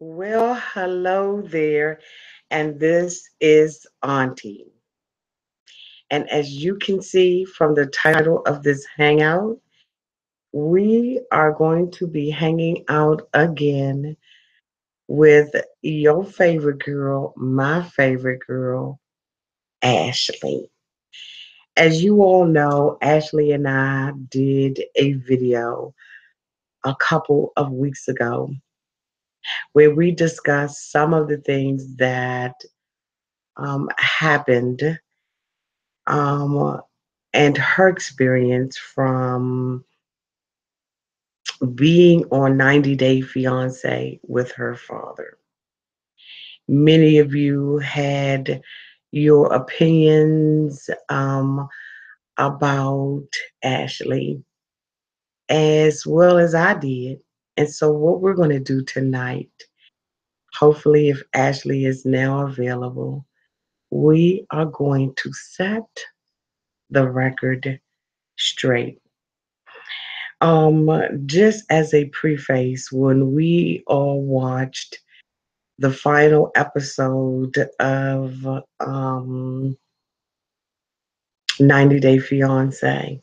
Well, hello there, and this is Auntie. And as you can see from the title of this hangout, we are going to be hanging out again with your favorite girl, my favorite girl, Ashley. As you all know, Ashley and I did a video a couple of weeks ago where we discussed some of the things that happened um, and her experience from being on 90 Day Fiance with her father. Many of you had your opinions about Ashley, as well as I did. And so, what we're going to do tonight, hopefully, if Ashley is now available, we are going to set the record straight. Just as a preface, when we all watched the final episode of 90 Day Fiance,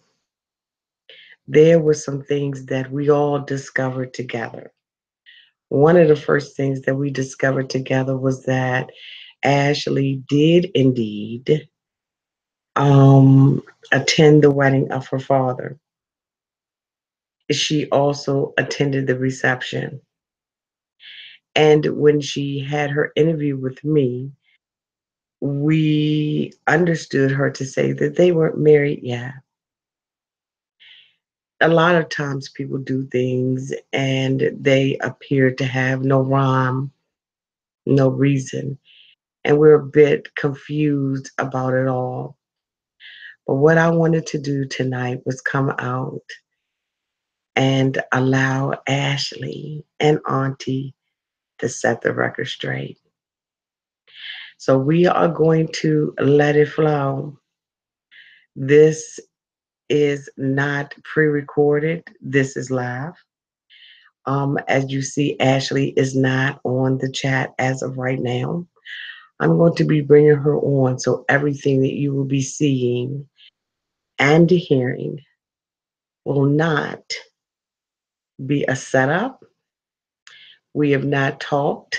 there were some things that we all discovered together. One of the first things that we discovered together was that Ashley did indeed um, attend the wedding of her father. She also attended the reception. And when she had her interview with me, we understood her to say that they weren't married yet. A lot of times people do things and they appear to have no rhyme, no reason. And we're a bit confused about it all. But what I wanted to do tonight was come out and allow Ashley and Auntie to set the record straight. So we are going to let it flow. This is not pre-recorded. This is live. As you see, Ashley is not on the chat as of right now. I'm going to be bringing her on, so everything that you will be seeing and hearing will not be a setup. We have not talked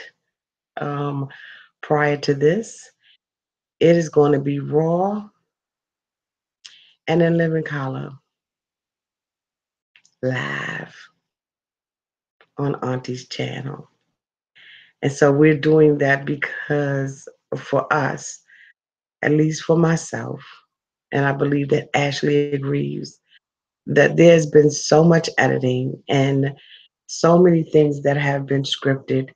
um, prior to this. It is going to be raw and in living color, live on Auntie's channel. And so we're doing that because for us, at least for myself, and I believe that Ashley agrees, that there's been so much editing and so many things that have been scripted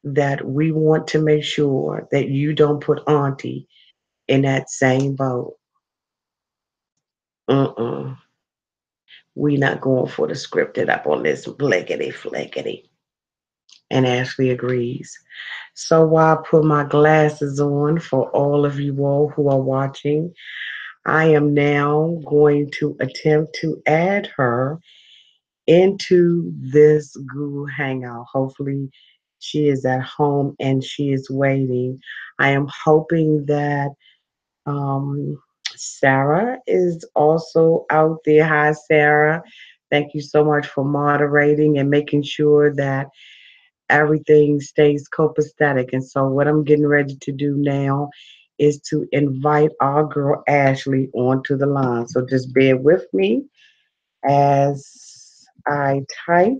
that we want to make sure that you don't put Auntie in that same boat. Uh-uh. We not going for the scripted up on this blickety flickety. And Ashley agrees. So while I put my glasses on for all of you all who are watching, I am now going to attempt to add her into this Google Hangout. Hopefully, she is at home and she is waiting. I am hoping that um, Sarah is also out there. Hi, Sarah. Thank you so much for moderating and making sure that everything stays copacetic. And so, what I'm getting ready to do now is to invite our girl Ashley onto the line. So, just bear with me as I type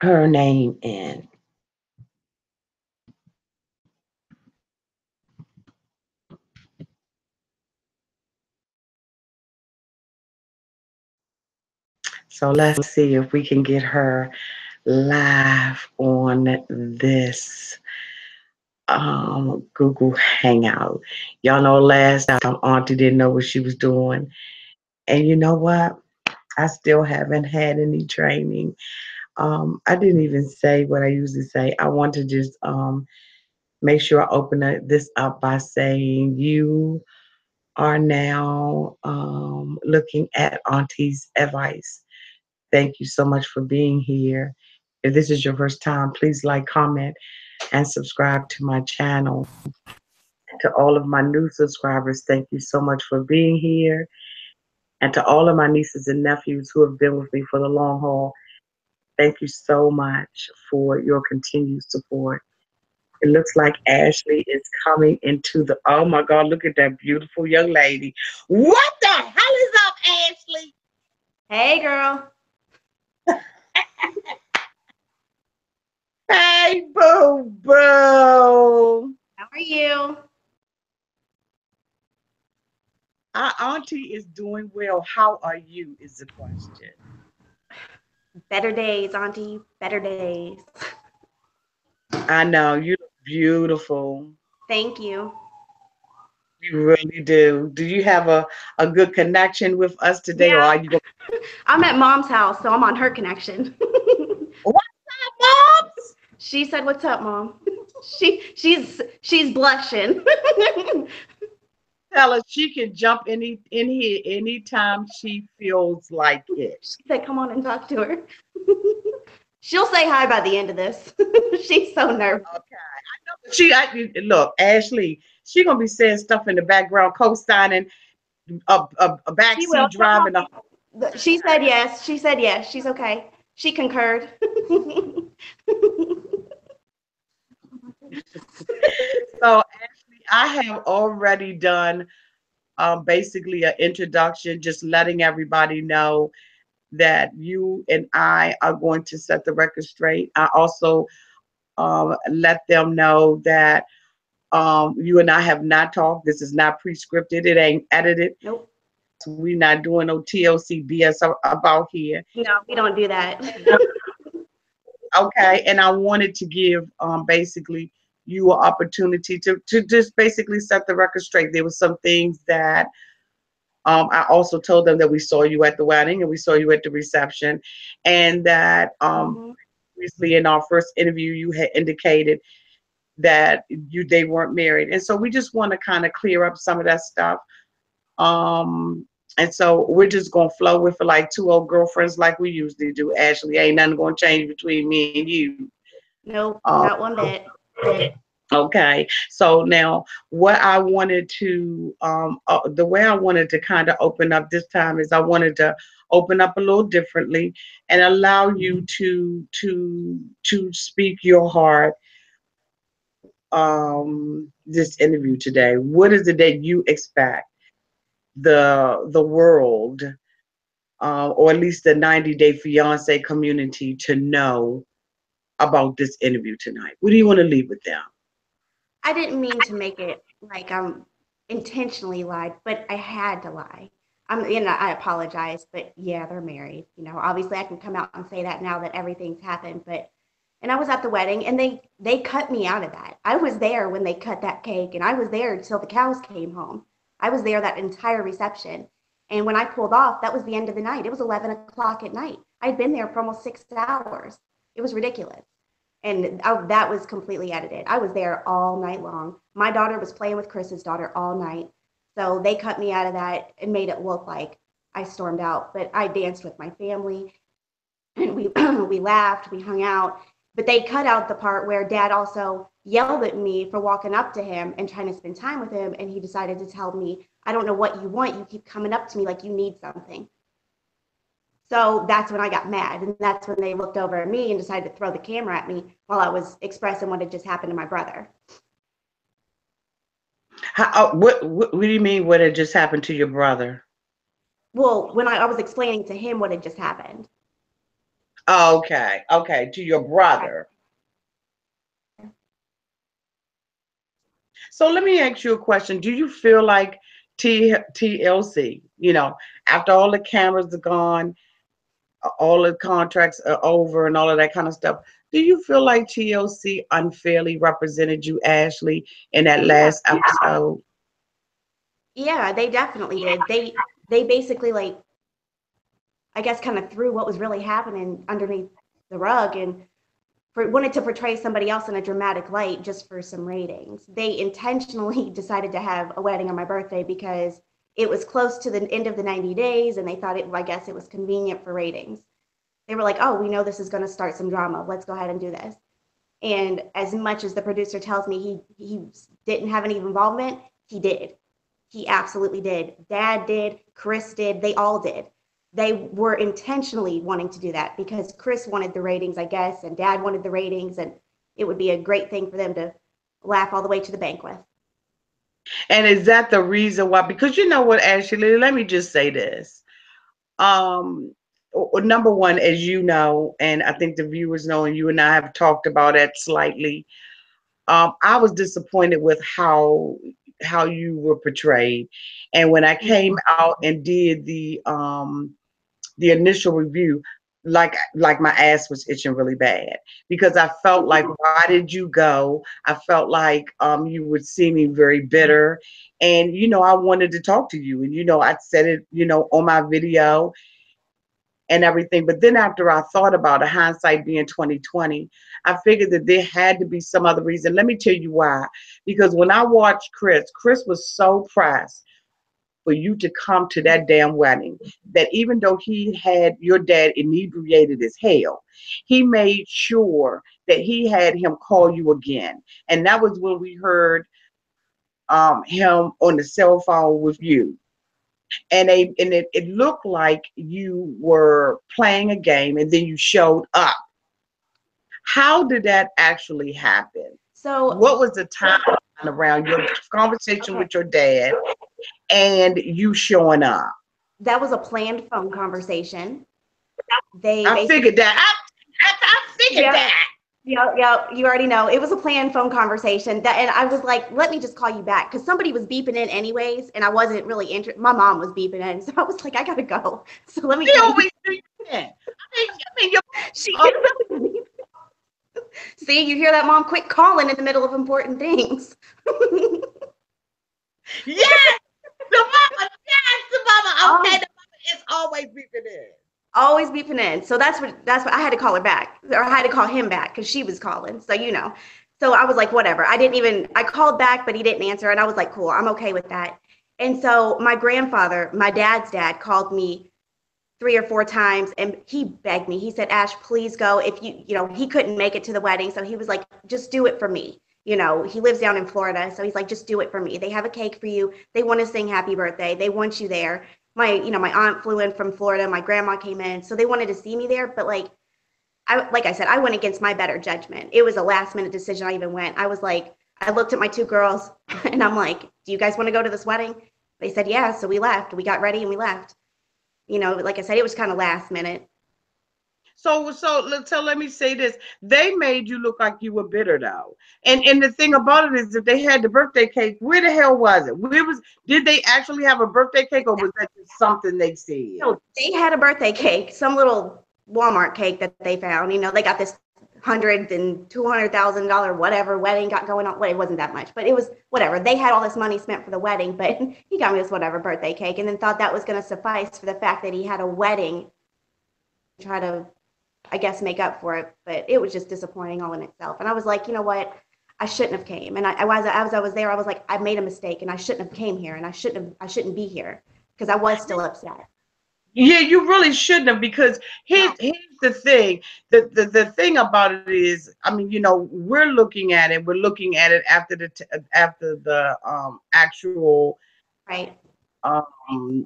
her name in. So, let's see if we can get her live on this Google Hangout. Y'all know last time Auntie didn't know what she was doing. And you know what? I still haven't had any training. I didn't even say what I usually say. I want to just make sure I open this up by saying you are now looking at Auntie's advice Thank you so much for being here. If this is your first time, please like, comment, and subscribe to my channel. To all of my new subscribers, thank you so much for being here. And to all of my nieces and nephews who have been with me for the long haul, thank you so much for your continued support. It looks like Ashley is coming into the. Oh my God, look at that beautiful young lady. What the hell is up, Ashley? Hey, girl. Hey, boo boo. How are you? Our auntie is doing well. How are you? Is the question. Better days, Auntie. Better days. I know you look beautiful. Thank you. You really do. Do you have a good connection with us today, or Yeah, are you going? I'm at Mom's house, so I'm on her connection. What's up, moms? She said, "What's up, Mom?" She's blushing. Tell her she can jump in here anytime she feels like it. She said, "Come on and talk to her." She'll say hi by the end of this. She's so nervous. Okay. Look, Ashley. She gonna be saying stuff in the background, co-signing, a She will. backseat Tell driving. Mom. She said yes. She said yes. She's okay. She concurred. So, Ashley, I have already done basically an introduction, just letting everybody know that you and I are going to set the record straight. I also let them know that you and I have not talked. This is not pre-scripted. It ain't edited. Nope. We're not doing no TLC BS about here. No, we don't do that. Okay, and I wanted to give basically you an opportunity to just basically set the record straight. There were some things that I also told them that we saw you at the wedding and we saw you at the reception, and that Hmm. previously in our first interview you had indicated that they weren't married, and so we just want to kind of clear up some of that stuff. Um, and so we're just gonna flow with it like two old girlfriends, like we usually do. Ashley, ain't nothing gonna change between me and you. Nope, Um, not one bit. okay, so now what I wanted to, the way I wanted to kind of open up this time is I wanted to open up a little differently and allow you to speak your heart this interview today. What is it that you expect the world, or at least the 90-day fiance community to know about this interview tonight? What do you want to leave with them? I didn't mean to make it like I'm intentionally lied, but I had to lie. I apologize, but yeah, they're married. Obviously I can come out and say that now that everything's happened, but and I was at the wedding and they cut me out of that. I was there when they cut that cake and I was there until the cows came home. I was there that entire reception. And when I pulled off, that was the end of the night. It was 11 o'clock at night. I'd been there for almost 6 hours. It was ridiculous. And that was completely edited. I was there all night long. My daughter was playing with Chris's daughter all night. So they cut me out of that and made it look like I stormed out. But I danced with my family and we we laughed, we hung out. But they cut out the part where dad also yelled at me for walking up to him and trying to spend time with him. And he decided to tell me, I don't know what you want. You keep coming up to me like you need something. So that's when I got mad. And that's when they looked over at me and decided to throw the camera at me while I was expressing what had just happened to my brother. What do you mean? What had just happened to your brother? Well, when I was explaining to him what had just happened. Okay, okay, to your brother. So let me ask you a question. Do you feel like TLC, after all the cameras are gone, all the contracts are over and all of that kind of stuff, do you feel like TLC unfairly represented you, Ashley, in that Yeah. last episode? Yeah, they definitely did. They basically like I guess kind of threw what was really happening underneath the rug and wanted to portray somebody else in a dramatic light just for some ratings. They intentionally decided to have a wedding on my birthday because it was close to the end of the 90 days and they thought I guess it was convenient for ratings. They were like, oh, we know this is going to start some drama. Let's go ahead and do this. And as much as the producer tells me he didn't have any involvement, he did. He absolutely did. Dad did. Chris did. They all did. They were intentionally wanting to do that because Chris wanted the ratings, I guess, and Dad wanted the ratings, and it would be a great thing for them to laugh all the way to the bank with. And is that the reason why? Because you know what, Ashley, let me just say this. Um, Number one, as you know, and I think the viewers know, and you and I have talked about it slightly. I was disappointed with how you were portrayed, and when I came out and did the initial review, like my ass was itching really bad because I felt like, why did you go? I felt like you were seeming very bitter, and I wanted to talk to you, and I said it on my video and everything. But then after I thought about it, hindsight being 2020, I figured that there had to be some other reason. Let me tell you why. Because when I watched Chris was so pressed for you to come to that damn wedding that even though he had your dad inebriated as hell, he made sure that he had him call you again. And that was when we heard him on the cell phone with you. And it looked like you were playing a game and then you showed up. How did that actually happen? So, What was the time around your conversation okay, with your dad and you showing up? that was a planned phone conversation. They I basically, figured that. I figured yep, that. yep, you already know. It was a planned phone conversation that, and I was like, let me just call you back because somebody was beeping in anyways, and I wasn't really interested. My mom was beeping in, so I was like, I gotta go. So let me They call you. always do that. I mean, you're She always, see, you hear that, mom? Quit calling in the middle of important things. yes, the mama, yes, the mama. Okay, Oh, the mama is always beeping in. always beeping in. So that's what I had to call her back, or I had to call him back because she was calling. So So I was like, whatever. I called back, but he didn't answer, and I was like, cool, I'm okay with that. And so my grandfather, my dad's dad, called me 3 or 4 times and he begged me. He said, Ash, please go. If he couldn't make it to the wedding. So he was like, just do it for me. He lives down in Florida. So he's like, just do it for me. They have a cake for you. They want to sing happy birthday. They want you there. My aunt flew in from Florida. My grandma came in. So they wanted to see me there. But like I said, I went against my better judgment. It was a last minute decision. I even went. I was like, I looked at my two girls and I'm like, do you guys want to go to this wedding? They said, yeah. So we left. We got ready and we left. Like I said, it was kind of last minute. So let me say this. They made you look like you were bitter though. And the thing about it is if they had the birthday cake, where the hell was it? Did they actually have a birthday cake or was that just something they said? No, they had a birthday cake, some little Walmart cake that they found. They got this $100,000 and $200,000 whatever wedding got going on. Well, it wasn't that much, but it was whatever. They had all this money spent for the wedding, but he got me this whatever birthday cake, and then thought that was going to suffice for the fact that he had a wedding. Try to, I guess, make up for it, but it was just disappointing all in itself. And I was like, you know what? I shouldn't have came. And as I was there, I was like, I made a mistake, and I shouldn't have came here, and I shouldn't be here because I was still upset. Yeah, you really shouldn't have because No, here's the thing. The thing about it is, I mean, we're looking at it after the actual right? um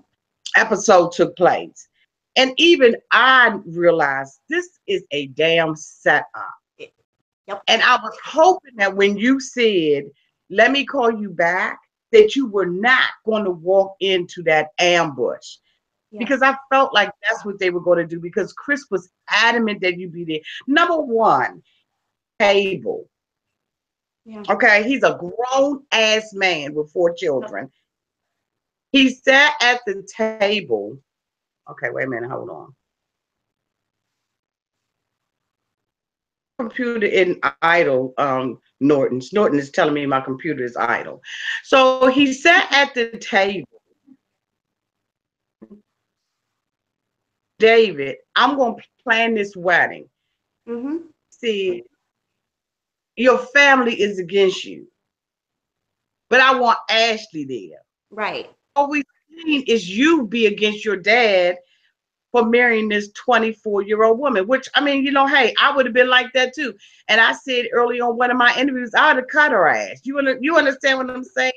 episode took place. And even I realized this is a damn setup. Yep. And I was hoping that when you said, let me call you back, that you were not going to walk into that ambush. Yeah. Because I felt like that's what they were going to do because Chris was adamant that you be there. Number one, table. Yeah. Okay, he's a grown ass man with 4 children. He sat at the table. Okay, wait a minute, hold on. Computer in idle, Norton is telling me my computer is idle. So he sat at the table. David, I'm going to plan this wedding. Mm-hmm. See, your family is against you, but I want Ashley there. Right. All we've seen is you be against your dad for marrying this 24-year-old woman, which I mean, hey, I would have been like that too. And I said early on one of my interviews, I would have cut her ass. You understand what I'm saying?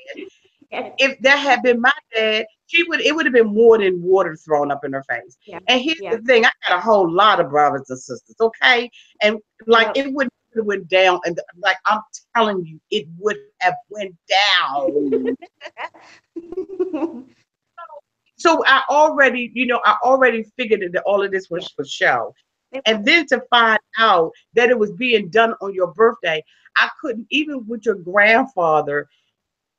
Yeah, If that had been my dad, it would have been more than water thrown up in her face. yeah, And here's yeah. the thing, I got a whole lot of brothers and sisters, okay? And like Yep. it would have went down, and like I'm telling you, it would have went down. So I already figured that all of this Yeah, was for show. it And was. then to find out that it was being done on your birthday, I couldn't, even with your grandfather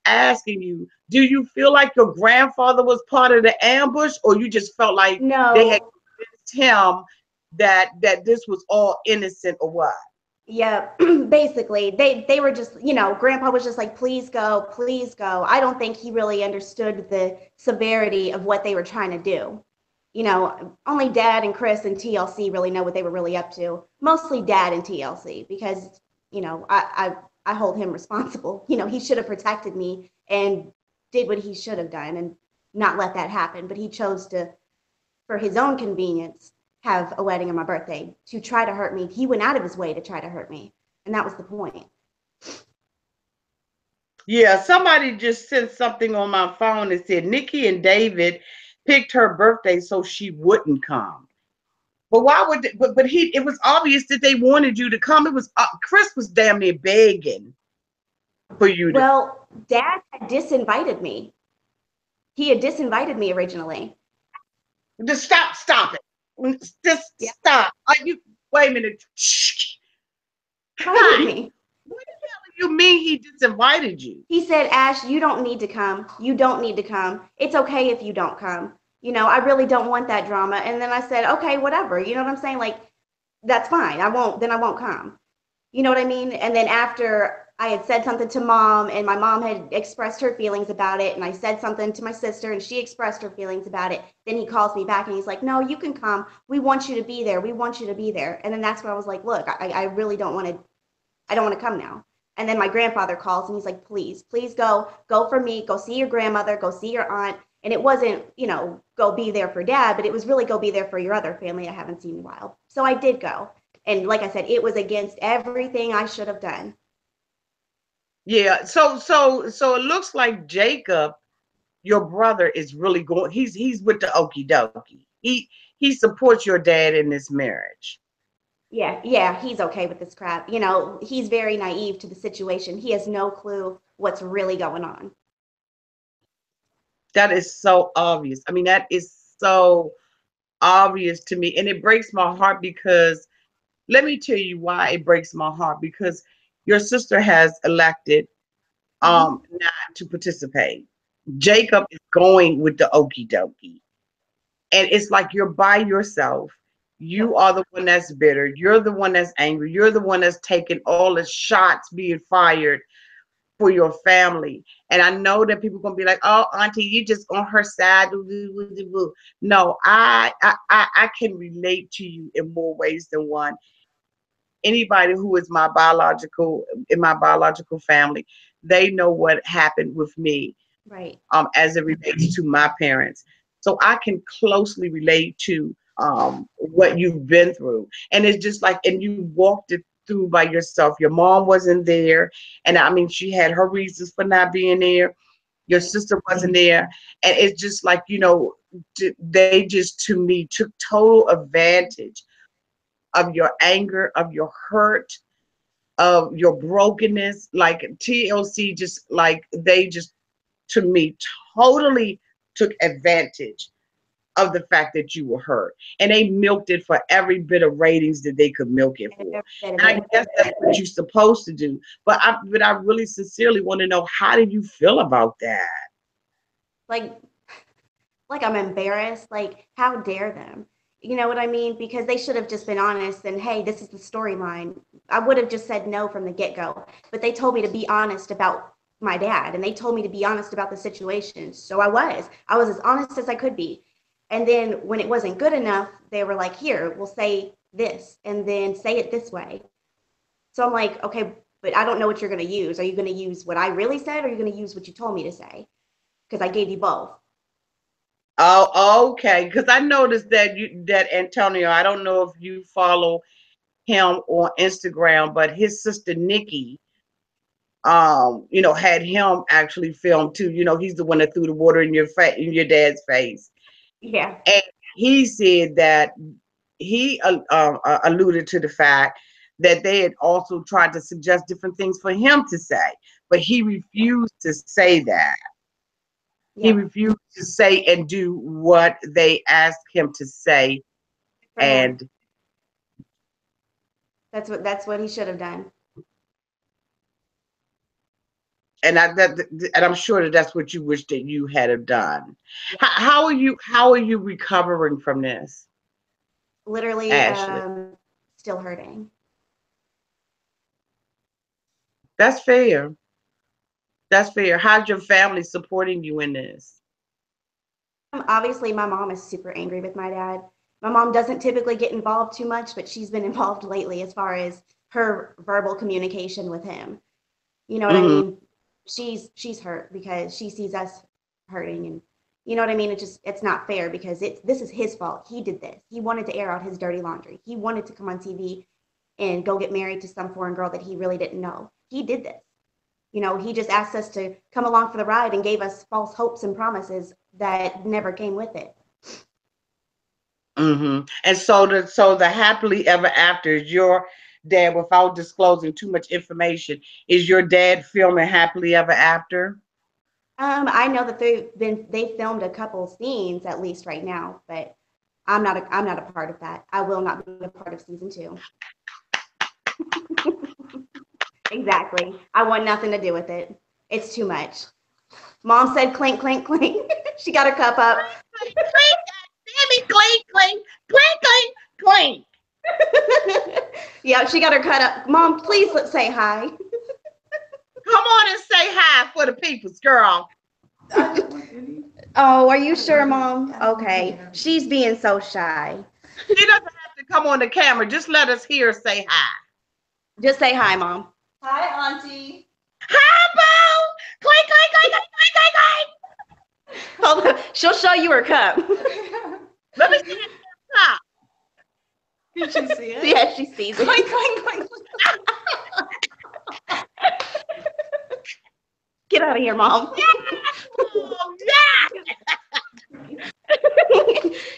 asking you, do you feel like your grandfather was part of the ambush, or you just felt like they had No, convinced him that this was all innocent, or what? yeah, basically, they were just, Grandpa was just like, please go, please go. I don't think he really understood the severity of what they were trying to do. Only Dad and Chris and TLC really know what they were really up to. Mostly Dad and TLC, because I hold him responsible. He should have protected me and did what he should have done and not let that happen. But he chose to, for his own convenience, have a wedding on my birthday to try to hurt me. He went out of his way to try to hurt me, and that was the point. Yeah, somebody just sent something on my phone that said Nikki and David picked her birthday so she wouldn't come. But why would they, but he it was obvious that they wanted you to come. It was Chris was damn near begging for you to Well, Dad had disinvited me. He had disinvited me originally. just stop it. Just Yeah, stop. Are you wait a minute. Shh. invited Hi. me. What the hell do you mean he disinvited you? He said, Ash, you don't need to come. You don't need to come. It's okay if you don't come. I really don't want that drama. And then I said, okay, whatever. You know what I'm saying? Like, that's fine. I won't come. You know what I mean? And then after I had said something to mom and my mom had expressed her feelings about it, and I said something to my sister and she expressed her feelings about it, then he calls me back and he's like, no, you can come. We want you to be there. We want you to be there. And then that's where I was like, look, I really don't want to, I don't want to come now. And then my grandfather calls and he's like, please, please go for me, go see your grandmother, go see your aunt. And it wasn't, go be there for dad, but it was really go be there for your other family I haven't seen in a while. So I did go. And like I said, it was against everything I should have done. Yeah, so it looks like Jacob, your brother, is really going. He's with the okie dokie. He supports your dad in this marriage. Yeah, yeah, he's okay with this crap. He's very naive to the situation. He has no clue what's really going on. That is so obvious. I mean, that is so obvious to me, and it breaks my heart because let me tell you why it breaks my heart, because your sister has elected Mm-hmm. not to participate. Jacob is going with the okie dokie. And it's like you're by yourself. You Yep. are the one that's bitter. You're the one that's angry. You're the one that's taking all the shots being fired for your family. And I know that people are gonna be like, "Oh, Auntie, you just on her side." No, I can relate to you in more ways than one. Anybody who is my biological family, they know what happened with me, Right. as it relates to my parents. So I can closely relate to what you've been through. And it's just like, and you walked it through by yourself. Your mom wasn't there. And I mean, she had her reasons for not being there. Your Right. sister wasn't there. And it's just like, they just, to me, took total advantage of your anger, of your hurt, of your brokenness. Like TLC, just like they just, to me, totally took advantage of the fact that you were hurt. And they milked it for every bit of ratings that they could milk it for. Every bit of And I it. guess that's what you're supposed to do. But I really sincerely want to know, how do you feel about that? Like, I'm embarrassed. Like, how dare them? You know what I mean? Because they should have just been honest and, hey, this is the storyline. I would have just said no from the get go. But they told me to be honest about my dad and they told me to be honest about the situation. So I was. I was as honest as I could be. And then when it wasn't good enough, they were like, here, we'll say this and then say it this way. So I'm like, okay, but I don't know what you're going to use. Are you going to use what I really said or are you going to use what you told me to say? Because I gave you both. Oh, okay. Because I noticed that Antonio. I don't know if you follow him on Instagram, but his sister Nikki, had him actually filmed too. He's the one that threw the water in your dad's face, Yeah. and he said that he alluded to the fact that they had also tried to suggest different things for him to say, but he refused to say that. He Yep. refused to say and do what they asked him to say, For him. and That's what he should have done. and I'm sure that that's what you wish that you had have done. Yeah. How are you recovering from this, Literally, Ashley? still hurting. That's fair. That's fair. How's your family supporting you in this? Obviously, my mom is super angry with my dad. My mom doesn't typically get involved too much, but she's been involved lately as far as her verbal communication with him. You know what I Hmm. mean? She's hurt because she sees us hurting, and you know what I mean? It's not fair because this is his fault. He did this. He wanted to air out his dirty laundry. He wanted to come on TV and go get married to some foreign girl that he really didn't know. He did this. He just asked us to come along for the ride and gave us false hopes and promises that never came with it. And so the happily ever after is your dad, without disclosing too much information, is your dad filming happily ever after? I know that they filmed a couple scenes at least right now, but I'm not a part of that. I will not be a part of season two. Exactly. I want nothing to do with it. It's too much. Mom said clink, clink, clink. She got her cup up. Clink, clink, baby, clink, clink, clink, clink, clink. Yeah, she got her cut up. Mom, please let's say hi. Come on and say hi for the people's girl. Oh, are you sure, Mom? Okay. She's being so shy. She doesn't have to come on the camera. Just let us hear her say hi. Just say hi, Mom. Hi, Auntie. Hi, Boo! Clink, clink, clink, clink, clink, clink. Hold on. She'll show you her cup. Let me see the top. Did you see it? Yeah, she sees it. Clink, clink, clink. Get out of here, Mom. Oh, yeah.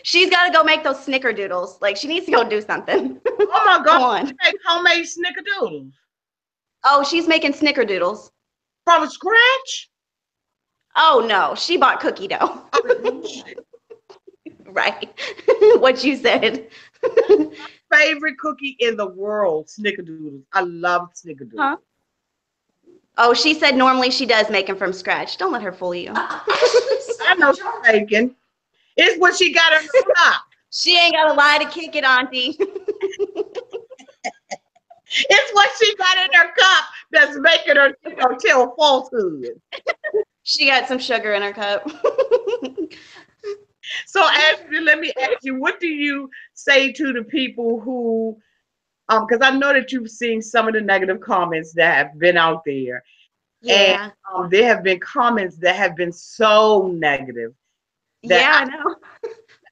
She's got to go make those snickerdoodles. Like, she needs to go do something. Oh, my Go God. on. You make homemade snickerdoodles Oh, she's making snickerdoodles. from scratch? Oh, no. She bought cookie dough. Oh, Right. What you said. favorite cookie in the world, snickerdoodles. I love snickerdoodles. Huh? Oh, she said normally she does make them from scratch. Don't let her fool you. I know she's making. It's what she got in her cup. She ain't got to lie to kick it, Auntie. It's what she got in her cup that's making her, tell falsehood. She got some sugar in her cup. So, Ashley, let me ask you, what do you say to the people who, because I know that you've seen some of the negative comments that have been out there, and Yeah. there have been comments that have been so negative that Yeah, I know.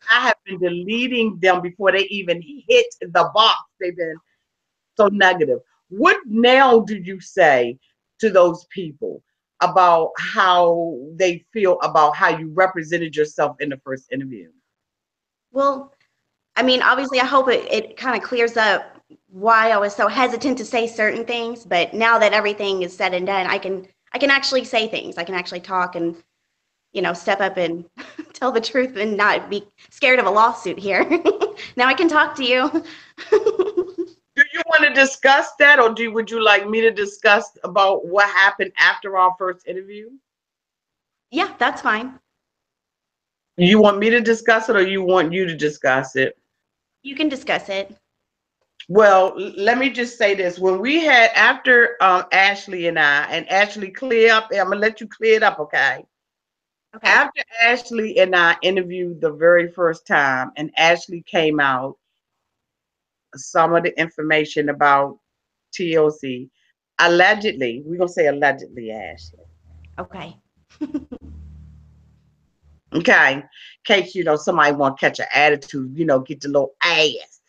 I have been deleting them before they even hit the box. They've been so negative. What now do you say to those people about how they feel about how you represented yourself in the first interview? Well, I mean, obviously, I hope it kind of clears up why I was so hesitant to say certain things. But now that everything is said and done, I can actually say things. I can actually talk and step up and tell the truth and not be scared of a lawsuit here. Now I can talk to you. Do you want to discuss that, or would you like me to discuss about what happened after our first interview? Yeah, that's fine. You want me to discuss it, or you want you to discuss it? You can discuss it. Well, let me just say this. When we had, after Ashley and Ashley, clear up, I'm gonna let you clear it up, okay? Okay. After Ashley and I interviewed the very first time, and Ashley came out some of the information about TLC, allegedly, we're gonna say allegedly, Ashley. Okay. Okay. In case, somebody want to catch an attitude, get the little ass.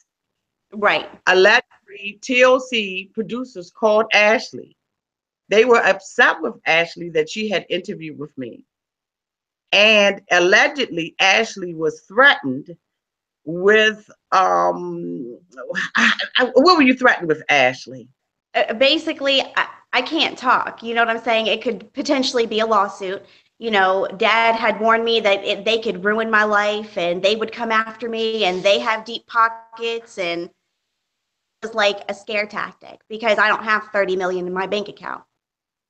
Right. Allegedly, TLC producers called Ashley. They were upset with Ashley that she had interviewed with me. And allegedly, Ashley was threatened with, what were you threatened with, Ashley? Basically, I can't talk. You know what I'm saying? It could potentially be a lawsuit. Dad had warned me that they could ruin my life and they would come after me and they have deep pockets, and it was like a scare tactic because I don't have 30 million in my bank account.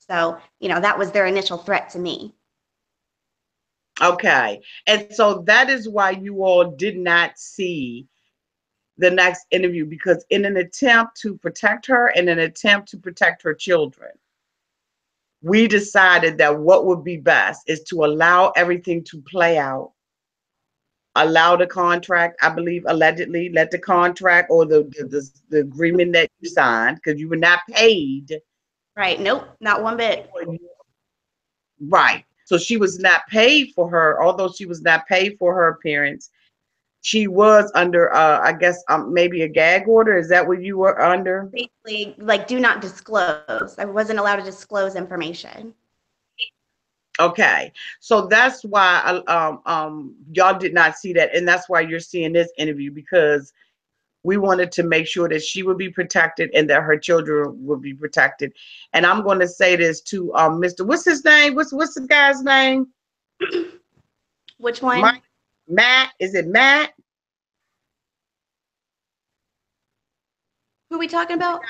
So, that was their initial threat to me. Okay. And so that is why you all did not see the next interview, because in an attempt to protect her, in an attempt to protect her children, we decided that what would be best is to allow everything to play out, allow the contract, I believe, allegedly, let the contract or the agreement that you signed, because you were not paid. Right. Nope. Not one bit. Right. So she was not paid for her, although she was not paid for her appearance. She was under, I guess, maybe a gag order. Is that what you were under? Basically, like, do not disclose. I wasn't allowed to disclose information. Okay, so that's why y'all did not see that, and that's why you're seeing this interview, because we wanted to make sure that she would be protected and that her children would be protected. And I'm going to say this to Mr. What's his name? What's the guy's name? Which one? Matt. Is it Matt? Who are we talking about?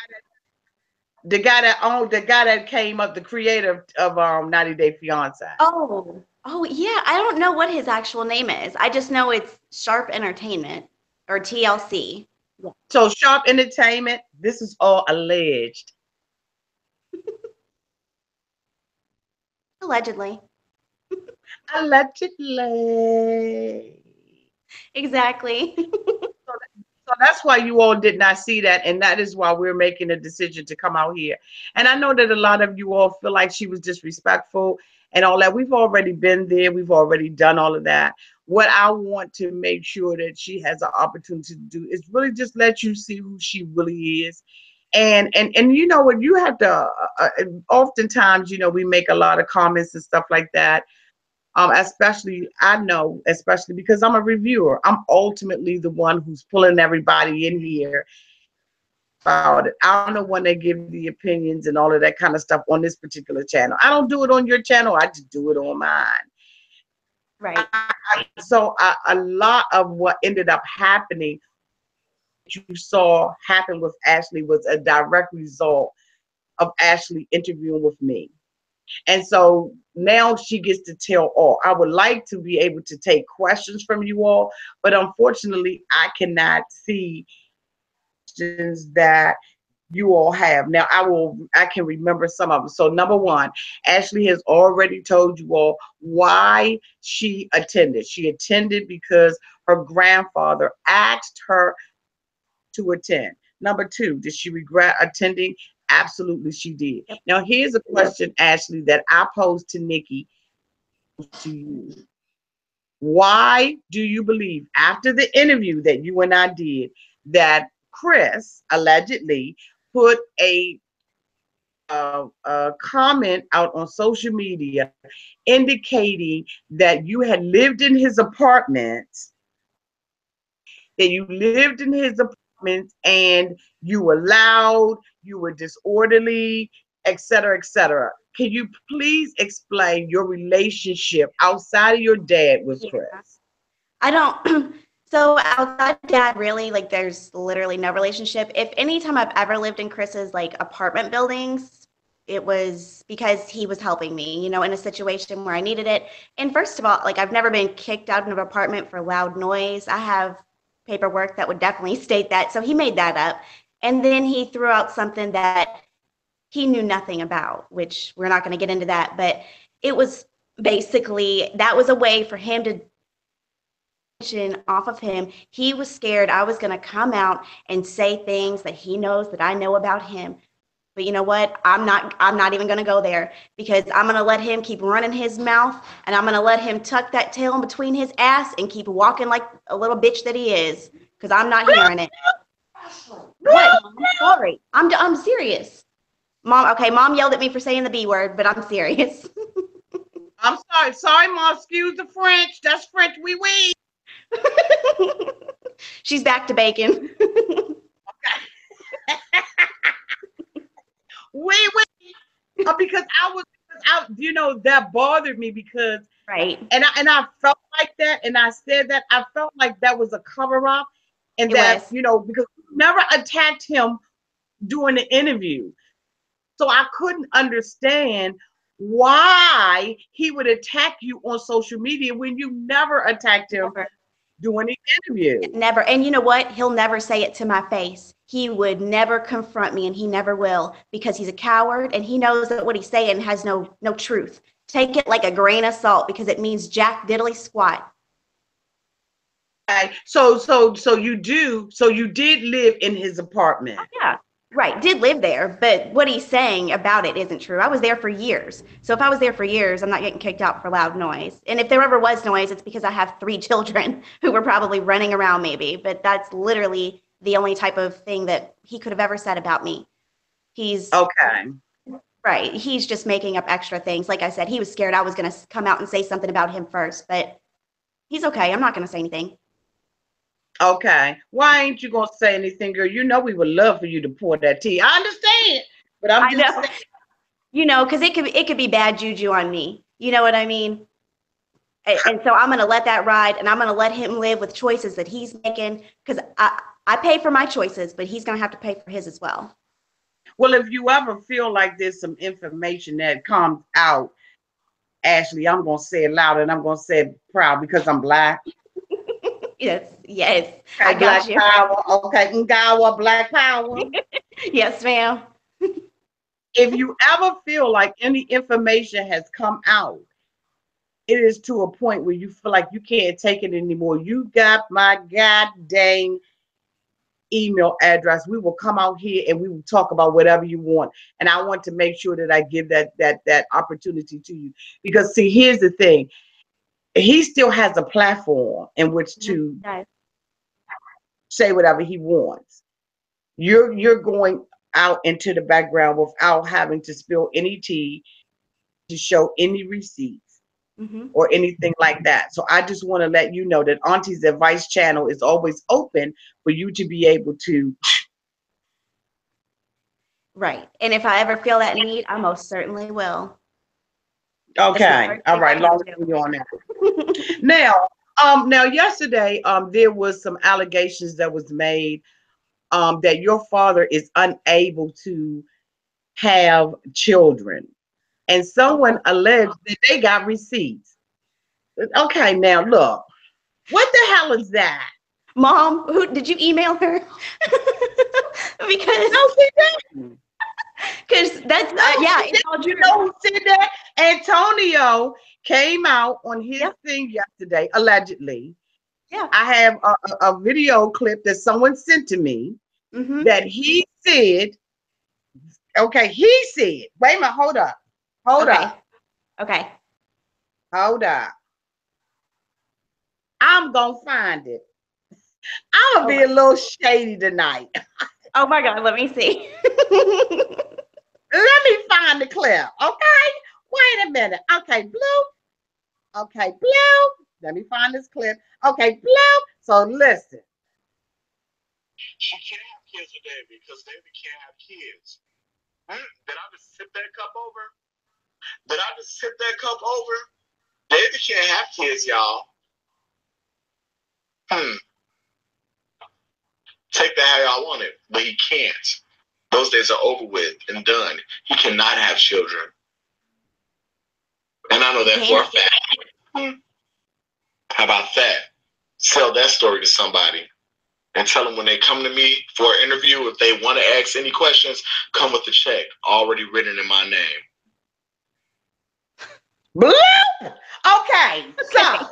The guy that came up, the creator of 90 Day Fiance. Oh yeah. I don't know what his actual name is. I just know it's Sharp Entertainment or TLC. Yeah. So Sharp Entertainment, this is all alleged. Allegedly. Allegedly. Exactly. So that's why you all did not see that, and that is why we're making a decision to come out here. And I know that a lot of you all feel like she was disrespectful and all that. We've already been there. We've already done all of that. What I want to make sure that she has an opportunity to do is really just let you see who she really is. And you know what, you have to oftentimes, we make a lot of comments and stuff like that. Especially, I know, especially because I'm a reviewer. I'm ultimately the one who's pulling everybody in here about it. I'm the one that gives the opinions and all of that kind of stuff on this particular channel. I don't do it on your channel. I just do it on mine. Right. So a lot of what ended up happening, you saw happen with Ashley, was a direct result of Ashley interviewing with me. And so now she gets to tell all. I would like to be able to take questions from you all, but unfortunately, I cannot see questions that you all have. Now, I can remember some of them. So number one, Ashley has already told you all why she attended. She attended because her grandfather asked her to attend. Number two, did she regret attending? Absolutely, she did. Yep. Now, here's a question, Ashley, that I posed to Nikki, to you. Why do you believe, after the interview that you and I did, that Chris allegedly put a comment out on social media indicating that you had lived in his apartment, and you were loud, you were disorderly, etc., etc.? Can you please explain your relationship outside of your dad with Chris? I don't. So outside of dad, really, like, there's literally no relationship. If any time I've ever lived in Chris's like apartment buildings, it was because he was helping me, in a situation where I needed it. And first of all, like, I've never been kicked out of an apartment for loud noise. I have paperwork that would definitely state that. So he made that up. And then he threw out something that he knew nothing about, which we're not going to get into that. But it was basically, that was a way for him to off of him. He was scared I was going to come out and say things that he knows that I know about him. But you know what? I'm not even going to go there, because I'm going to let him keep running his mouth, and I'm going to let him tuck that tail in between his ass and keep walking like a little bitch that he is, because I'm not hearing it. What, Mom? Sorry. I'm serious. Mom, okay, Mom yelled at me for saying the B word, but I'm serious. I'm sorry. Sorry, Mom. Excuse the French. That's French. Oui, oui. She's back to bacon. Oui, oui. Because that bothered me because, Right. and I felt like that, and I said that I felt like that was a cover up, and It that was. because we never attacked him during the interview, so I couldn't understand why he would attack you on social media when you never attacked him Never. during the interview. Never. And you know what? He'll never say it to my face. He would never confront me, and he never will, because he's a coward, and he knows that what he's saying has no truth. Take it like a grain of salt, because it means jack diddly squat. Okay. So you did live in his apartment. Yeah. Right. Did live there, but what he's saying about it isn't true. I was there for years. So if I was there for years, I'm not getting kicked out for loud noise. And if there ever was noise, it's because I have 3 children who were probably running around maybe, but that's literally the only type of thing that he could have ever said about me. He's Okay. right. He's just making up extra things. Like I said, he was scared I was going to come out and say something about him first, but he's okay. I'm not going to say anything. Okay. Why ain't you gonna say anything, girl? You know we would love for you to pour that tea. I understand, but I'm I just know. Because it could be bad juju on me. You know what I mean? And so I'm going to let that ride, and I'm going to let him live with choices that he's making, because I pay for my choices, but he's going to have to pay for his as well. well, if you ever feel like there's some information that comes out, Ashley, I'm gonna say it loud and I'm gonna say it proud because I'm black. Yes, I Okay, got black you. power. Okay, Ngawa, black power. Yes, ma'am. If you ever feel like any information has come out, it is to a point where you feel like you can't take it anymore. You got my god dang email address. We will come out here and we will talk about whatever you want. And I want to make sure that I give that opportunity to you. Because see, here's the thing. He still has a platform in which to Yes. say whatever he wants. You're going out into the background without having to spill any tea, to show any receipts Mm-hmm. or anything like that. So I just want to let you know that Auntie's Advice channel is always open for you to be able to. Right. And if I ever feel that need, I most certainly will. That's the Okay, first all thing right, I'm going long to as you're on that. do. Now yesterday, there was some allegations that was made, that your father is unable to have children, and someone Oh, alleged that they got receipts. Okay, now look, what the hell is that? Mom, who did you email her? because No, she didn't. because that's No, yeah, she it's all didn't. You true. know who said that? Antonio came out on his Yeah, thing yesterday, allegedly. yeah. I have a video clip that someone sent to me Mm-hmm. that he said, okay, he said, wait a minute, hold up, hold Okay. up, Okay. hold up. I'm going to find it. I'm going Oh to my, be a little shady tonight. oh my God, let me see. Let me find the clip, okay? Wait a minute. Okay, Blue. Okay, Blue. Let me find this clip. Okay, Blue. So listen. She can't have kids with David because David can't have kids. Did I just tip that cup over? Did I just tip that cup over? David can't have kids, y'all. Take that how y'all want it, but he can't. Those days are over with and done. He cannot have children. And I know that for a fact. How about that? Sell that story to somebody and tell them when they come to me for an interview, if they want to ask any questions, come with the check already written in my name. Bloop! Okay, so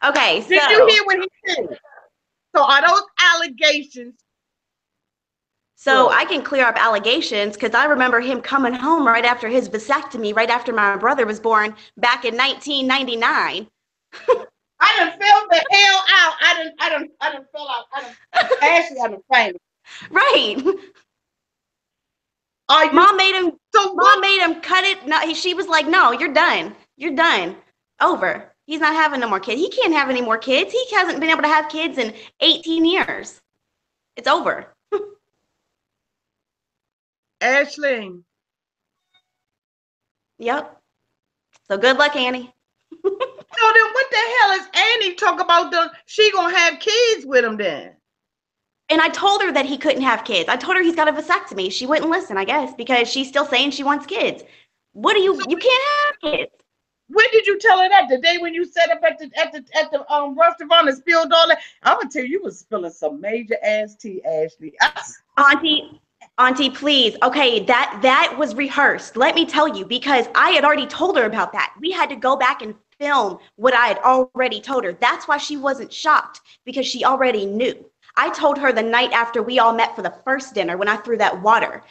Okay, did you so hear what he said? So are those allegations So I can clear up allegations because I remember him coming home right after his vasectomy, right after my brother was born back in 1999. I done fell the hell out. I done fell out. Ashley, I done fainted. Right. Are you Mom made him. so Mom what? made him cut it. No, she was like, "No, you're done. You're done. Over. He's not having no more kids. He can't have any more kids. He hasn't been able to have kids in 18 years. It's over." Ashley. Yep. So good luck, Annie. So then what the hell is Annie talk about she gonna have kids with him then? And I told her that he couldn't have kids. I told her he's got a vasectomy. She wouldn't listen, I guess, because she's still saying she wants kids. What do you can't have kids. When did you tell her that? The day when you set up at the restaurant and spilled all that? I'm gonna tell you, you was spilling some major ass tea, Ashley. Auntie, please. Okay, that was rehearsed. Let me tell you, because I had already told her about that. We had to go back and film what I had already told her. That's why she wasn't shocked, because she already knew. I told her the night after we all met for the first dinner when I threw that water.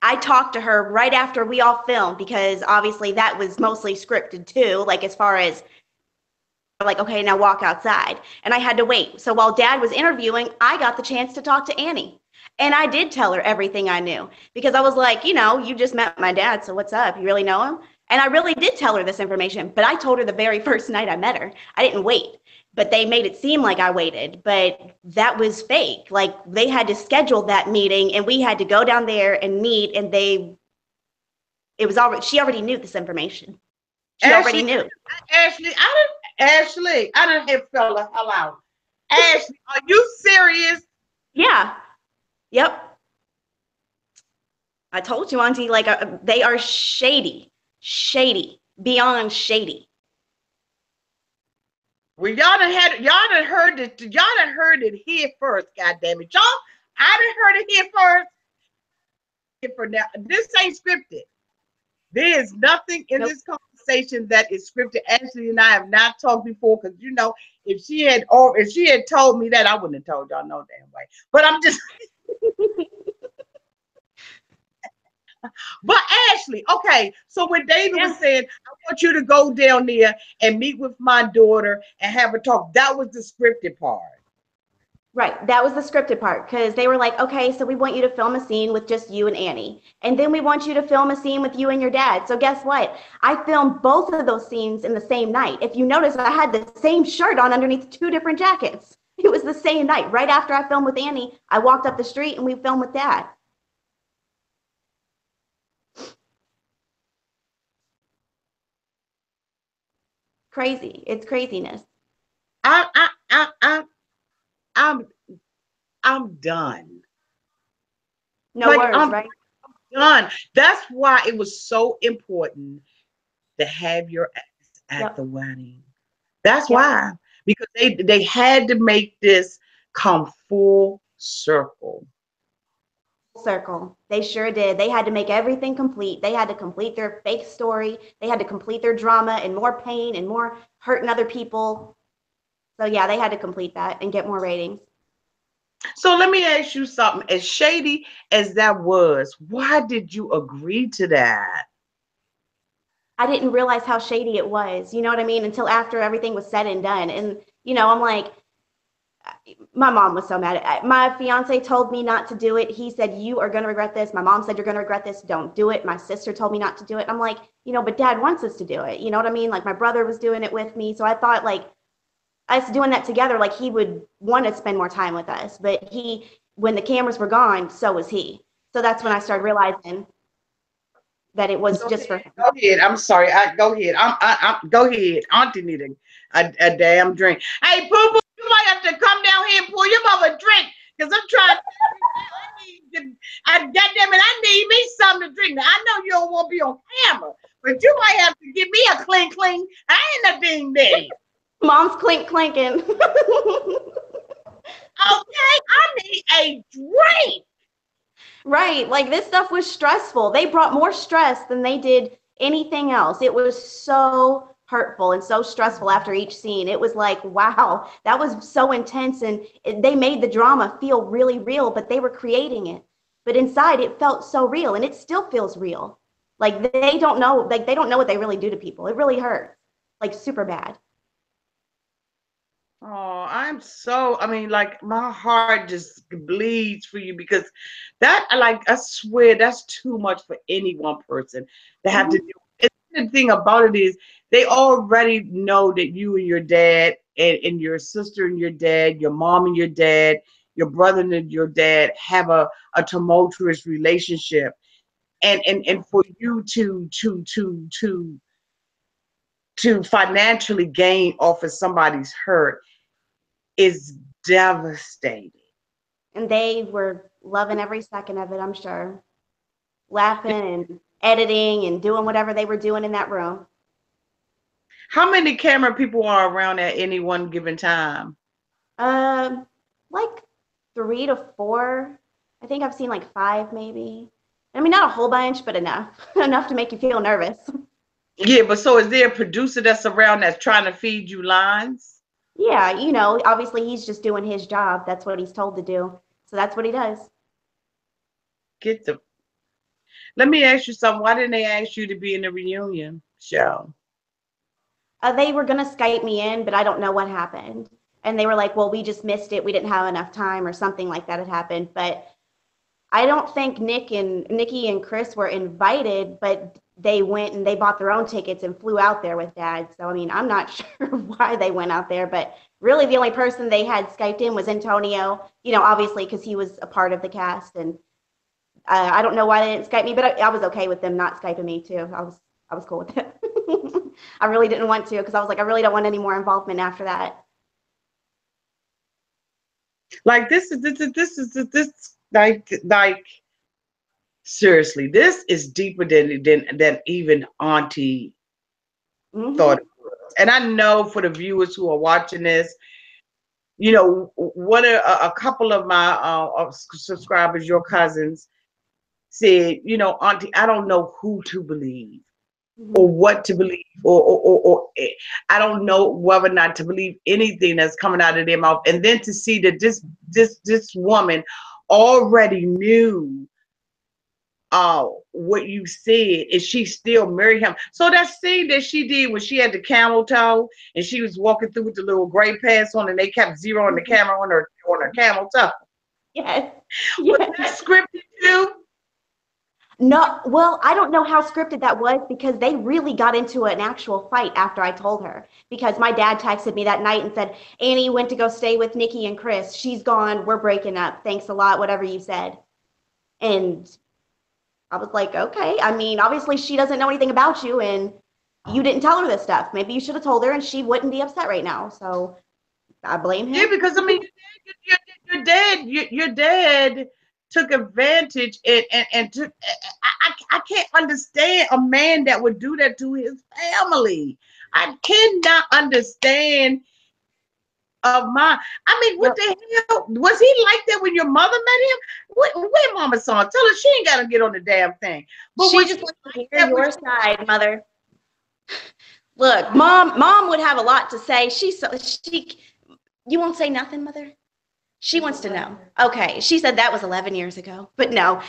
I talked to her right after we all filmed, because obviously that was mostly scripted too, like as far as like, okay, now walk outside. And I had to wait. So while Dad was interviewing, I got the chance to talk to Annie. And I did tell her everything I knew, because I was like, you just met my dad, so what's up? You really know him? And I really did tell her this information, but I told her the very first night I met her. I didn't wait, but they made it seem like I waited, but that was fake. Like, they had to schedule that meeting and we had to go down there and meet, and she already knew this information. She already knew. Ashley, I done hit fell the hell out. Ashley, are you serious? Yeah. Yep. I told you, Auntie, like they are shady, beyond shady. Well, y'all done heard it here first, goddamn it. Y'all, I done heard it here first. For now, this ain't scripted. There is nothing in this conversation that is scripted. Ashley and I have not talked before, because if she had told me that, I wouldn't have told y'all no damn way. But I'm just But Ashley, okay, so when David was saying, I want you to go down there and meet with my daughter and have a talk, that was the scripted part. Right. That was the scripted part, because they were like, okay, so we want you to film a scene with just you and Annie. And then we want you to film a scene with you and your dad. So guess what? I filmed both of those scenes in the same night. If you notice, I had the same shirt on underneath 2 different jackets. It was the same night. Right after I filmed with Annie, I walked up the street and we filmed with Dad. Crazy. It's craziness. I'm done. No words, right? Done. That's why it was so important to have your ass at the wedding. That's why, because they had to make this come full circle. They sure did. They had to make everything complete. They had to complete their fake story. They had to complete their drama and more pain and more hurting other people. So yeah, they had to complete that and get more ratings. So let me ask you something. As shady as that was, why did you agree to that? I didn't realize how shady it was. You know what I mean? Until after everything was said and done. And, I'm like, my mom was so mad. My fiance told me not to do it. He said, you are going to regret this. My mom said, you're going to regret this. Don't do it. My sister told me not to do it. I'm like, but Dad wants us to do it. You know what I mean? Like, my brother was doing it with me. So I thought, like, us doing that together, like, he would want to spend more time with us. But when the cameras were gone, so was he. So that's when I started realizing that it was just for him. Go ahead. I'm sorry. Go ahead. Go ahead. Auntie need a damn drink. Hey, Boo Boo, you might have to come down here and pour your mother a drink, because I'm trying to. Goddamn it, I need me something to drink. Now, I know you don't want to be on camera, but you might have to give me a clink clink. I ain't a ding ding. Mom's clink clinking. Okay, I need a drink. Right. Like, this stuff was stressful. They brought more stress than they did anything else. It was so hurtful and so stressful after each scene. It was like, wow, that was so intense. And they made the drama feel really real, but they were creating it. but inside it felt so real, and it still feels real. Like they don't know what they really do to people. It really hurts, like super bad. Oh, I mean, like my heart just bleeds for you because that, like, I swear that's too much for any one person to have to Hmm. do. And the thing about it is they already know that you and your dad and your sister and your dad, your mom and your dad, your brother and your dad have a tumultuous relationship. And for you to financially gain off of somebody's hurt is devastating. And they were loving every second of it, I'm sure, laughing and editing and doing whatever they were doing in that room. How many camera people are around at any one given time? Um, like 3 to 4. I think I've seen like 5, maybe. I mean, not a whole bunch, but enough, enough to make you feel nervous. Yeah, but so is there a producer that's around that's trying to feed you lines? Yeah, obviously he's just doing his job. That's what he's told to do. So that's what he does. Get the. Let me ask you something. Why didn't they ask you to be in the reunion show? They were going to Skype me in, but I don't know what happened. And they were like, well, we just missed it. We didn't have enough time or something like that had happened. But I don't think Nikki and Chris were invited, but they went and they bought their own tickets and flew out there with Dad. So I mean, I'm not sure why they went out there, but really the only person they had Skyped in was Antonio. Obviously because he was a part of the cast, and I don't know why they didn't Skype me, but I was okay with them not Skyping me too. I was cool with it. I really didn't want to because I was like, I really don't want any more involvement after that. Like this like seriously, this is deeper than even Auntie thought Hmm. it was. And I know for the viewers who are watching this, what a couple of my subscribers, your cousins, said, Auntie, I don't know who to believe or Hmm. what to believe, or I don't know whether or not to believe anything that's coming out of their mouth. And then to see that this woman already knew what you said, and she still married him. So that scene that she did when she had the camel toe and she was walking through with the little gray pants on, and they kept zeroing the camera on her camel toe. Yes. Was Yes. that scripted too? No, well, I don't know how scripted that was because they really got into an actual fight after I told her. Because my dad texted me that night and said, Annie went to go stay with Nikki and Chris. She's gone. We're breaking up. Thanks a lot, whatever you said. And I was like, okay. I mean, obviously, she doesn't know anything about you, and you didn't tell her this stuff. Maybe you should have told her, and she wouldn't be upset right now. So I blame Yeah, him. because I mean, your dad took advantage and took. I can't understand a man that would do that to his family. I cannot understand of my. I mean, what Well, the hell was he like that when your mother met him? Where Mama saw him? Tell her she ain't got to get on the damn thing. But she was just he wants to like hear that when your side, mother. Look, mom would have a lot to say. You won't say nothing, mother? She wants to know. Okay, she said that was 11 years ago. But no,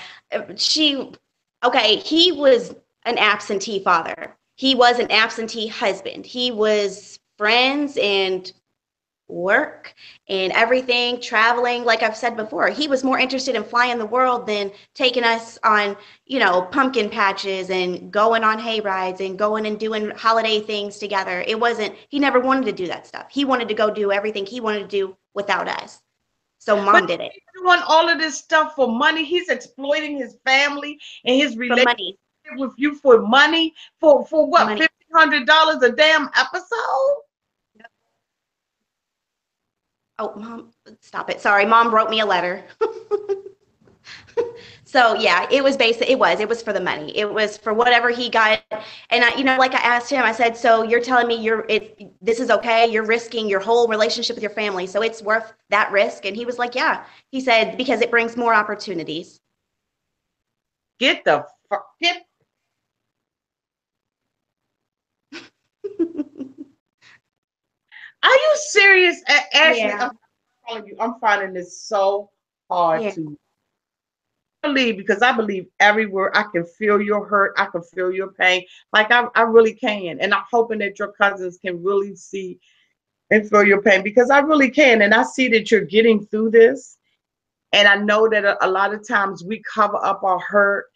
she okay, he was an absentee father. He was an absentee husband. He was friends and work and everything, traveling. Like I've said before, he was more interested in flying the world than taking us on, pumpkin patches and going on hay rides and going and doing holiday things together. It wasn't, he never wanted to do that stuff. He wanted to go do everything he wanted to do without us. So but mom did it he's doing all of this stuff for money. He's exploiting his family and his for relationship money. with you for money for For what, money. $1,500 a damn episode? Oh, mom, stop it. Sorry, mom wrote me a letter. So yeah, it was for the money. It was for whatever he got. And like I asked him, I said, so you're telling me this is okay? You're risking your whole relationship with your family, so it's worth that risk? And he was like, yeah. He said because it brings more opportunities. Get the fuck get. Are you serious, Ashley? Yeah, I'm telling you, I'm finding this so hard yeah. to. believe, because I believe every word. I can feel your hurt. I can feel your pain. Like I really can. And I'm hoping that your cousins can really see and feel your pain, because I really can. And I see that you're getting through this. And I know that a lot of times we cover up our hurt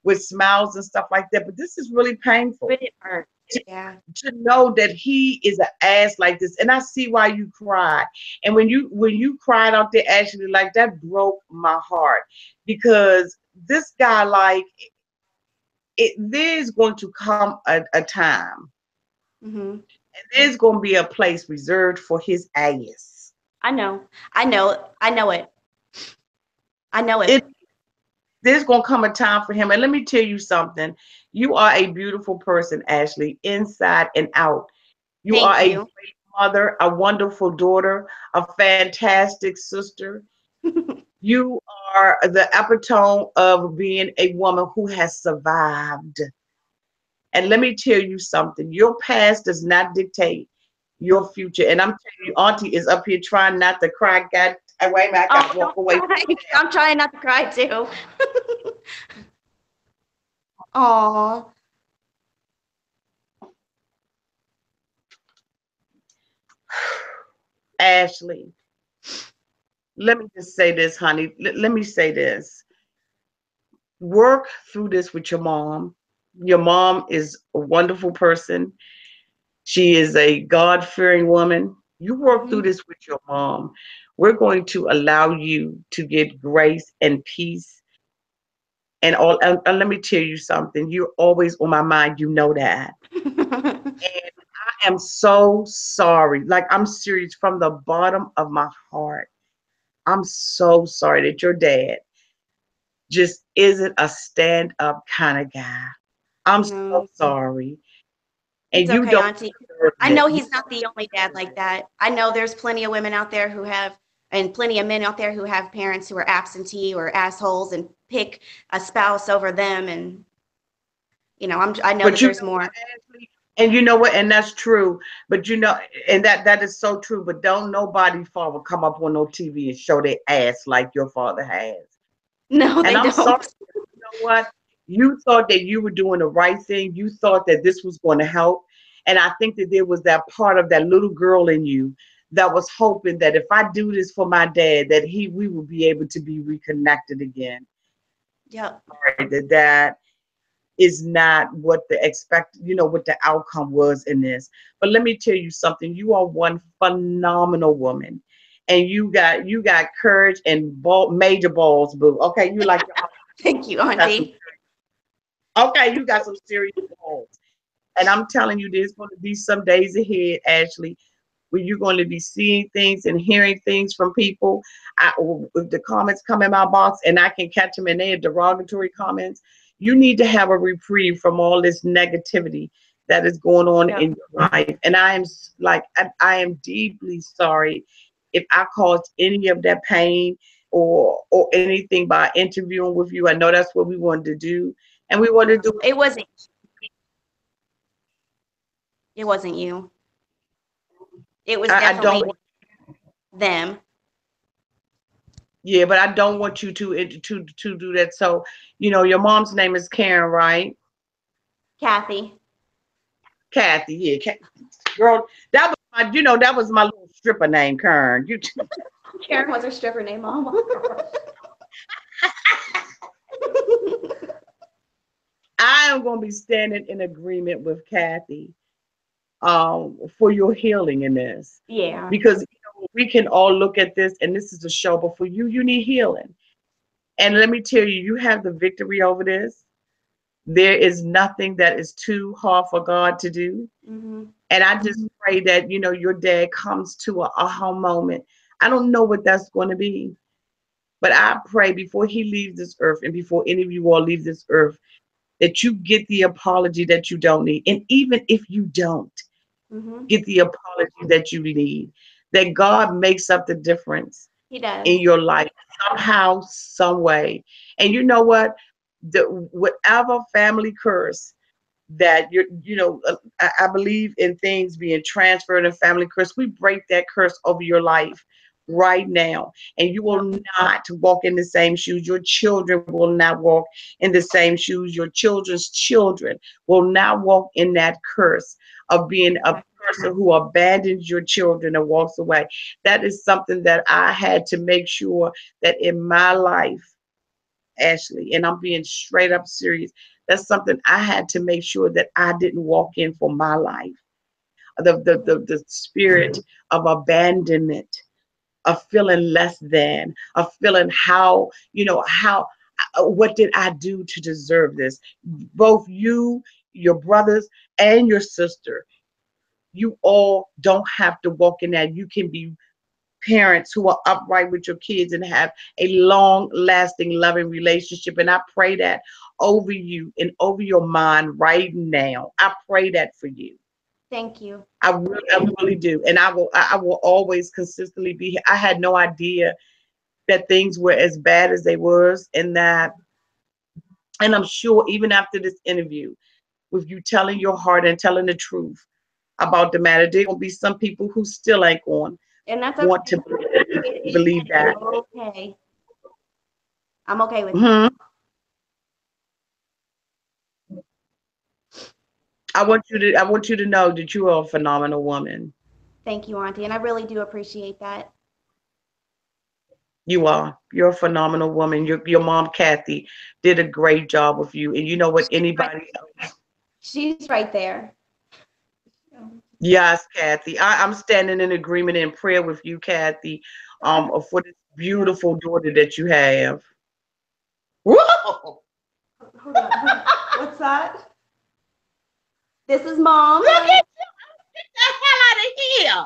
with smiles and stuff like that. But this is really painful But it hurt. Yeah. to know that he is an ass like this. And I see why you cried. And when you cried out there, actually, like, that broke my heart, because this guy, like, there's going to come a time, Mhm. and there's going to be a place reserved for his ass. I know. I know. I know it. I know it. It There's going to come a time for him. And let me tell you something. You are a beautiful person, Ashley, inside and out. You are Thank a you. great mother, a wonderful daughter, a fantastic sister. You are the epitome of being a woman who has survived. And let me tell you something. Your past does not dictate your future. And I'm telling you, Auntie is up here trying not to cry. God, wait a minute, I got Oh, to walk don't away. cry. I'm trying not to cry too. Oh, Ashley, let me just say this, honey. Let me say this. Work through this with your mom. Your mom is a wonderful person. She is a God fearing woman. You work through hmm. this with your mom. We're going to allow you to get grace and peace and all. And let me tell you something. You're always on my mind. You know that. And I am so sorry. Like, I'm serious from the bottom of my heart. I'm so sorry that your dad just isn't a stand up kind of guy. I'm so No, sorry. it's And you okay, don't Auntie. deserve I it. know You he's not the only dad like that. I know there's plenty of women out there who have, and plenty of men out there who have parents who are absentee or assholes and pick a spouse over them. And I know But that you there's know what, more. Ashley? And you know what? And that's true. But and that is so true. But don't nobody father come up on no TV and show their ass like your father has. No, And they I'm sorry. don't. You know what? You thought that you were doing the right thing. You thought that this was going to help. And I think that there was that part of that little girl in you that was hoping that if I do this for my dad, that we will be able to be reconnected again. Yep. Right? That is not what what the outcome was in this. But let me tell you something. You are one phenomenal woman. And you got courage and major balls, boo. Okay, you like your Thank you, got some Auntie. okay, you got some serious balls. And I'm telling you, there's going to be some days ahead, Ashley, where you're going to be seeing things and hearing things from people. If the comments come in my box and I can catch them and they are derogatory comments, you need to have a reprieve from all this negativity that is going on Yep. in your life. And I am deeply sorry if I caused any of that pain or anything by interviewing with you. I know that's what we wanted to do, and we wanted to No, do it wasn't. It wasn't you. It was I don't. definitely them. Yeah, but I don't want you to do that. So, your mom's name is Karen, right? Kathy. Kathy, yeah, girl, that was my little stripper name, Karen. Karen was her stripper name, Mama. I am gonna be standing in agreement with Kathy, for your healing in this, Yeah. because we can all look at this, and this is a show, but for you, you need healing, and let me tell you, you have the victory over this. There is nothing that is too hard for God to do. Hmm. And I just pray that, your dad comes to a aha moment. I don't know what that's going to be, but I pray before he leaves this earth and before any of you all leave this earth, that you get the apology that you don't need. And even if you don't Hmm. get the apology that you need, that God makes up the difference He does. in your life somehow, some way. And you know what? Whatever family curse that I believe in things being transferred in family curse. We break that curse over your life right now. And you will not walk in the same shoes. Your children will not walk in the same shoes. Your children's children will not walk in that curse of being a person who abandons your children and walks away. That is something that I had to make sure that in my life, Ashley, and I'm being straight up serious, that's something I had to make sure that I didn't walk in for my life. The spirit of abandonment, of feeling less than, of feeling how what did I do to deserve this? Both you, your brothers, and your sister, you all don't have to walk in that. You can be parents who are upright with your kids and have a long lasting loving relationship. And I pray that over you and over your mind right now. I pray that for you. Thank you. I really do. And I will always consistently be here. I had no idea that things were as bad as they was, and that, and I'm sure even after this interview, with you telling your heart and telling the truth about the matter, there will be some people who still ain't going And that's want okay. to believe It's that. okay. I'm okay with that. Mhm. I want you to know that you are a phenomenal woman. Thank you, Auntie. And I really do appreciate that. You are. You're a phenomenal woman. Your mom, Kathy, did a great job with you. And you know what? She's right, Anybody else? she's right there. Yes, Kathy. I'm standing in agreement and prayer with you, Kathy, for this beautiful daughter that you have. Whoa! Hold on. What's that? This is Mom. Look at you! Get the hell out of here!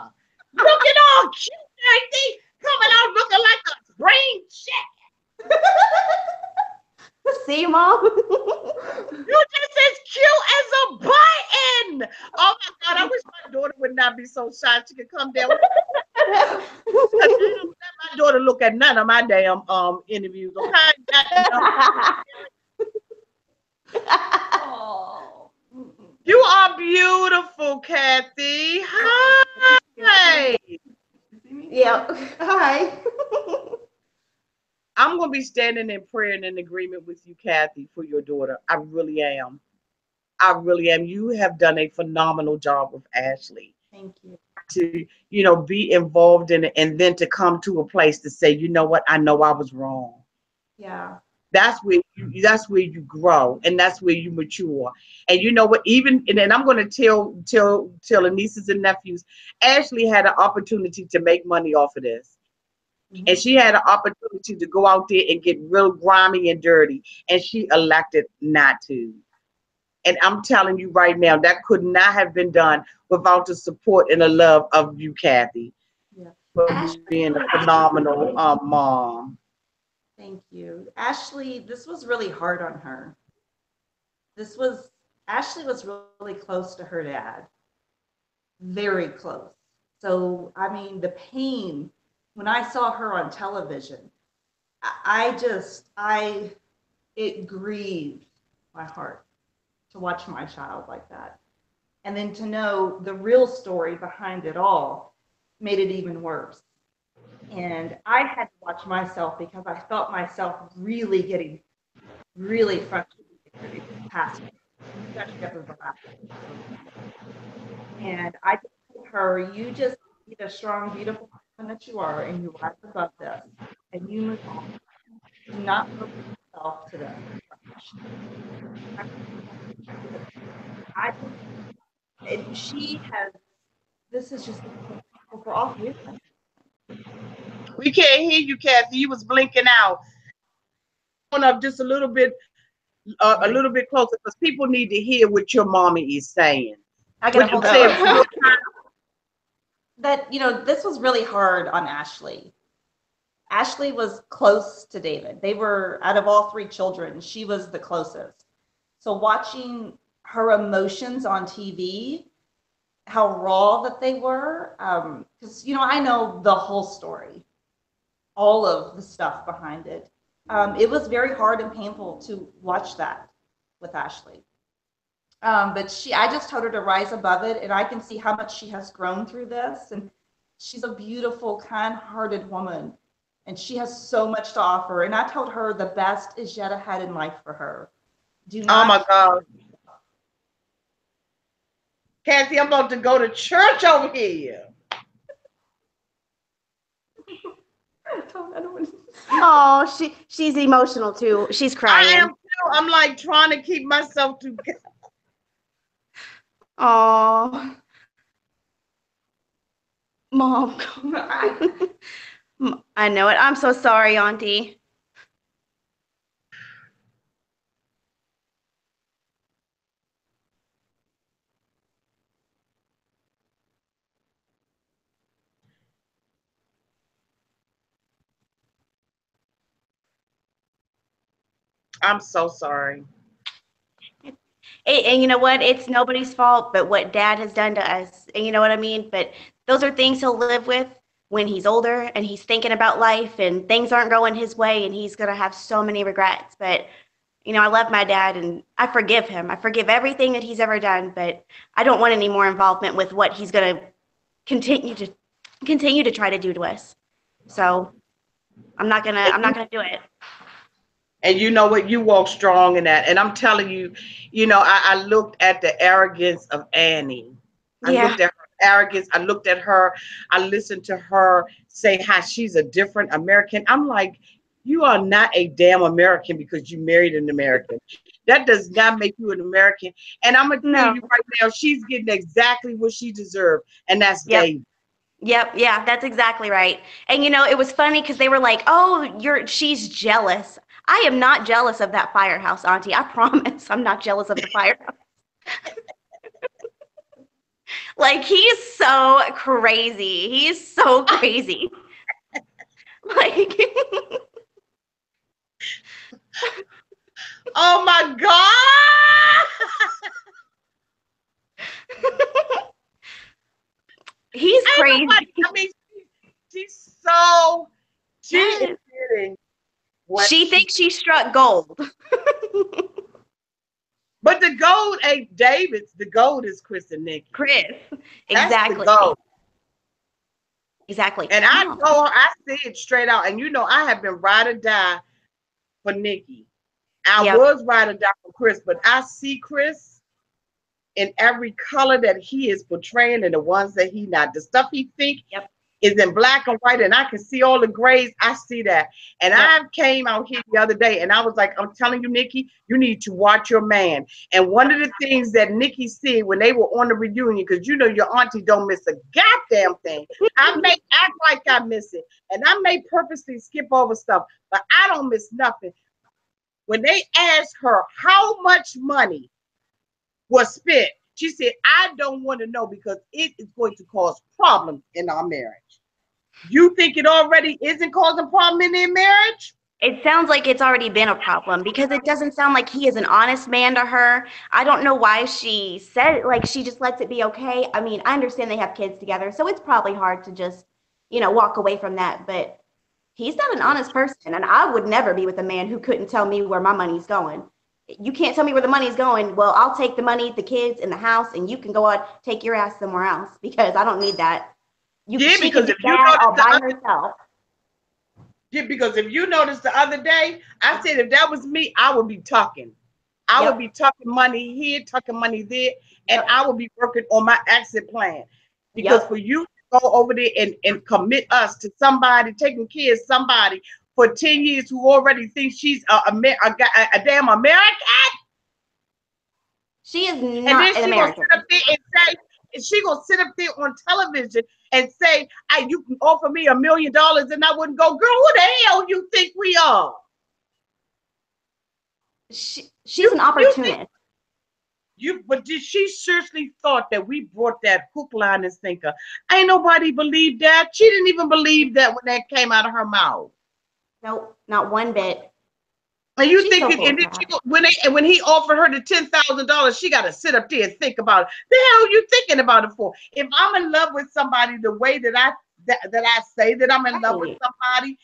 Looking all cute, Kathy, coming out looking like a brain check. See, Mom? You just as cute as a button. Oh my God! I wish my daughter would not be so shy. She could come down. 'Cause I don't let my daughter look at none of my damn interviews. Okay, no. Oh. You are beautiful, Kathy. Hi. You see me? Yeah. Hi. I'm gonna be standing in prayer and in agreement with you, Kathy, for your daughter. I really am. I really am. You have done a phenomenal job with Ashley. Thank you. To be involved in it, and then to come to a place to say, you know what, I know I was wrong. Yeah. That's where you grow, and that's where you mature. And you know what, even and then I'm going to tell the nieces and nephews, Ashley had an opportunity to make money off of this, and Mhm. she had an opportunity to go out there and get real grimy and dirty, and she elected not to. And I'm telling you right now, that could not have been done without the support and the love of you, Kathy, Yeah. for being a Ashley, phenomenal mom. thank you. Ashley, this was really hard on her. This was Ashley was really close to her dad. Very close. So, I mean, the pain when I saw her on television, it grieved my heart to watch my child like that. And then to know the real story behind it all made it even worse. And I had to watch myself because I felt myself really getting really frustrated past, especially after the last one. And I just told her, you just be the strong, beautiful woman that you are, and you rise above this, and you move on. Do not open yourself to this. I just, and she has, this is just so painful for all three of us. We can't hear you, Kathy. You was blinking out. On up just a little bit closer, because people need to hear what your mommy is saying. I gotta Would you hold say it one more up. time? That, this was really hard on Ashley. Ashley was close to David. They were, out of all three children, she was the closest. So watching her emotions on TV, how raw that they were, because, I know the whole story, all of the stuff behind it. It was very hard and painful to watch that with Ashley. But I just told her to rise above it, and I can see how much she has grown through this. And She's a beautiful, kind-hearted woman, and she has so much to offer. And I told her the best is yet ahead in life for her. Do Oh not. my God. Kathy, I'm about to go to church over here. Oh, she's emotional too. She's I am crying. too. I'm like trying to keep myself together. Oh, Mom. I know it. I'm so sorry, Auntie. I'm so sorry. And you know what? It's nobody's fault but what Dad has done to us. And you know what I mean? But those are things he'll live with when he's older and he's thinking about life and things aren't going his way and he's going to have so many regrets. But, I love my dad and I forgive him. I forgive everything that he's ever done, but I don't want any more involvement with what he's going to continue to continue to try to do to us. So I'm not gonna do it. And you know what? You walk strong in that. And I'm telling you, I looked at the arrogance of Annie. I Yeah. looked at her arrogance. I looked at her. I listened to her say how she's a different American. I'm like, you are not a damn American because you married an American. That does not make you an American. And I'm going to tell No. you right now, she's getting exactly what she deserved. And that's Yep. David. Yep, yeah, that's exactly right. And it was funny because they were like, "Oh, she's jealous." I am not jealous of that firehouse, Auntie. I promise, I'm not jealous of the firehouse. Like he's so crazy. He's so crazy. Like Oh my God. he's Ain't nobody, crazy. I mean, she's so, she is Yes. getting what She she, thinks she struck gold. but the gold ain't David's. The gold is Chris and Nikki. Chris. That's the Exactly. gold. Exactly. And I Mom. told her, I said it straight out. And I have been ride or die for Nikki. I Yep. was ride or die for Chris, but I see Chris in every color that he is portraying and the ones that he not. The stuff he think Yep. is in black and white, and I can see all the grays. I see that. And Yep. I came out here the other day and I was like, I'm telling you, Nikki, you need to watch your man. And one of the things that Nikki said when they were on the reunion, because your auntie don't miss a goddamn thing. I may act like I miss it, and I may purposely skip over stuff, but I don't miss nothing. When they asked her how much money was spent, she said, I don't want to know because it is going to cause problems in our marriage. You think it already isn't causing problem in their marriage? It sounds like it's already been a problem because it doesn't sound like he is an honest man to her. I don't know why she said it, like she just lets it be okay. I mean, I understand they have kids together, so it's probably hard to just, walk away from that, but he's not an honest person, and I would never be with a man who couldn't tell me where my money's going. You can't tell me where the money's going. Well, I'll take the money, the kids, and the house, and you can go out, take your ass somewhere else because I don't need that. Yeah, She can because be if you bad notice all by herself. the other day, I said if that was me, I would be talking. I would Yep. be tucking money here, tucking money there, and Yep. I would be working on my exit plan. Because for Yep. you to go over there and commit us to somebody, taking care of somebody for 10 years who already thinks she's a damn American, She is and then not an she gonna sit American. up there and say, and she gonna sit up there on television and say, hey, you can offer me $1 million and I wouldn't go, girl, who the hell you think we are? She's You an you think opportunist. but did she seriously thought that we brought that hook, line, and sinker? Ain't nobody believed that. She didn't even believe that when that came out of her mouth. Nope, not one bit. And you She's think so it, full and of then crap. when he offered her the $10,000, she got to sit up there and think about it. The hell are you thinking about it for? If I'm in love with somebody the way that I say that I'm in love with Right. somebody,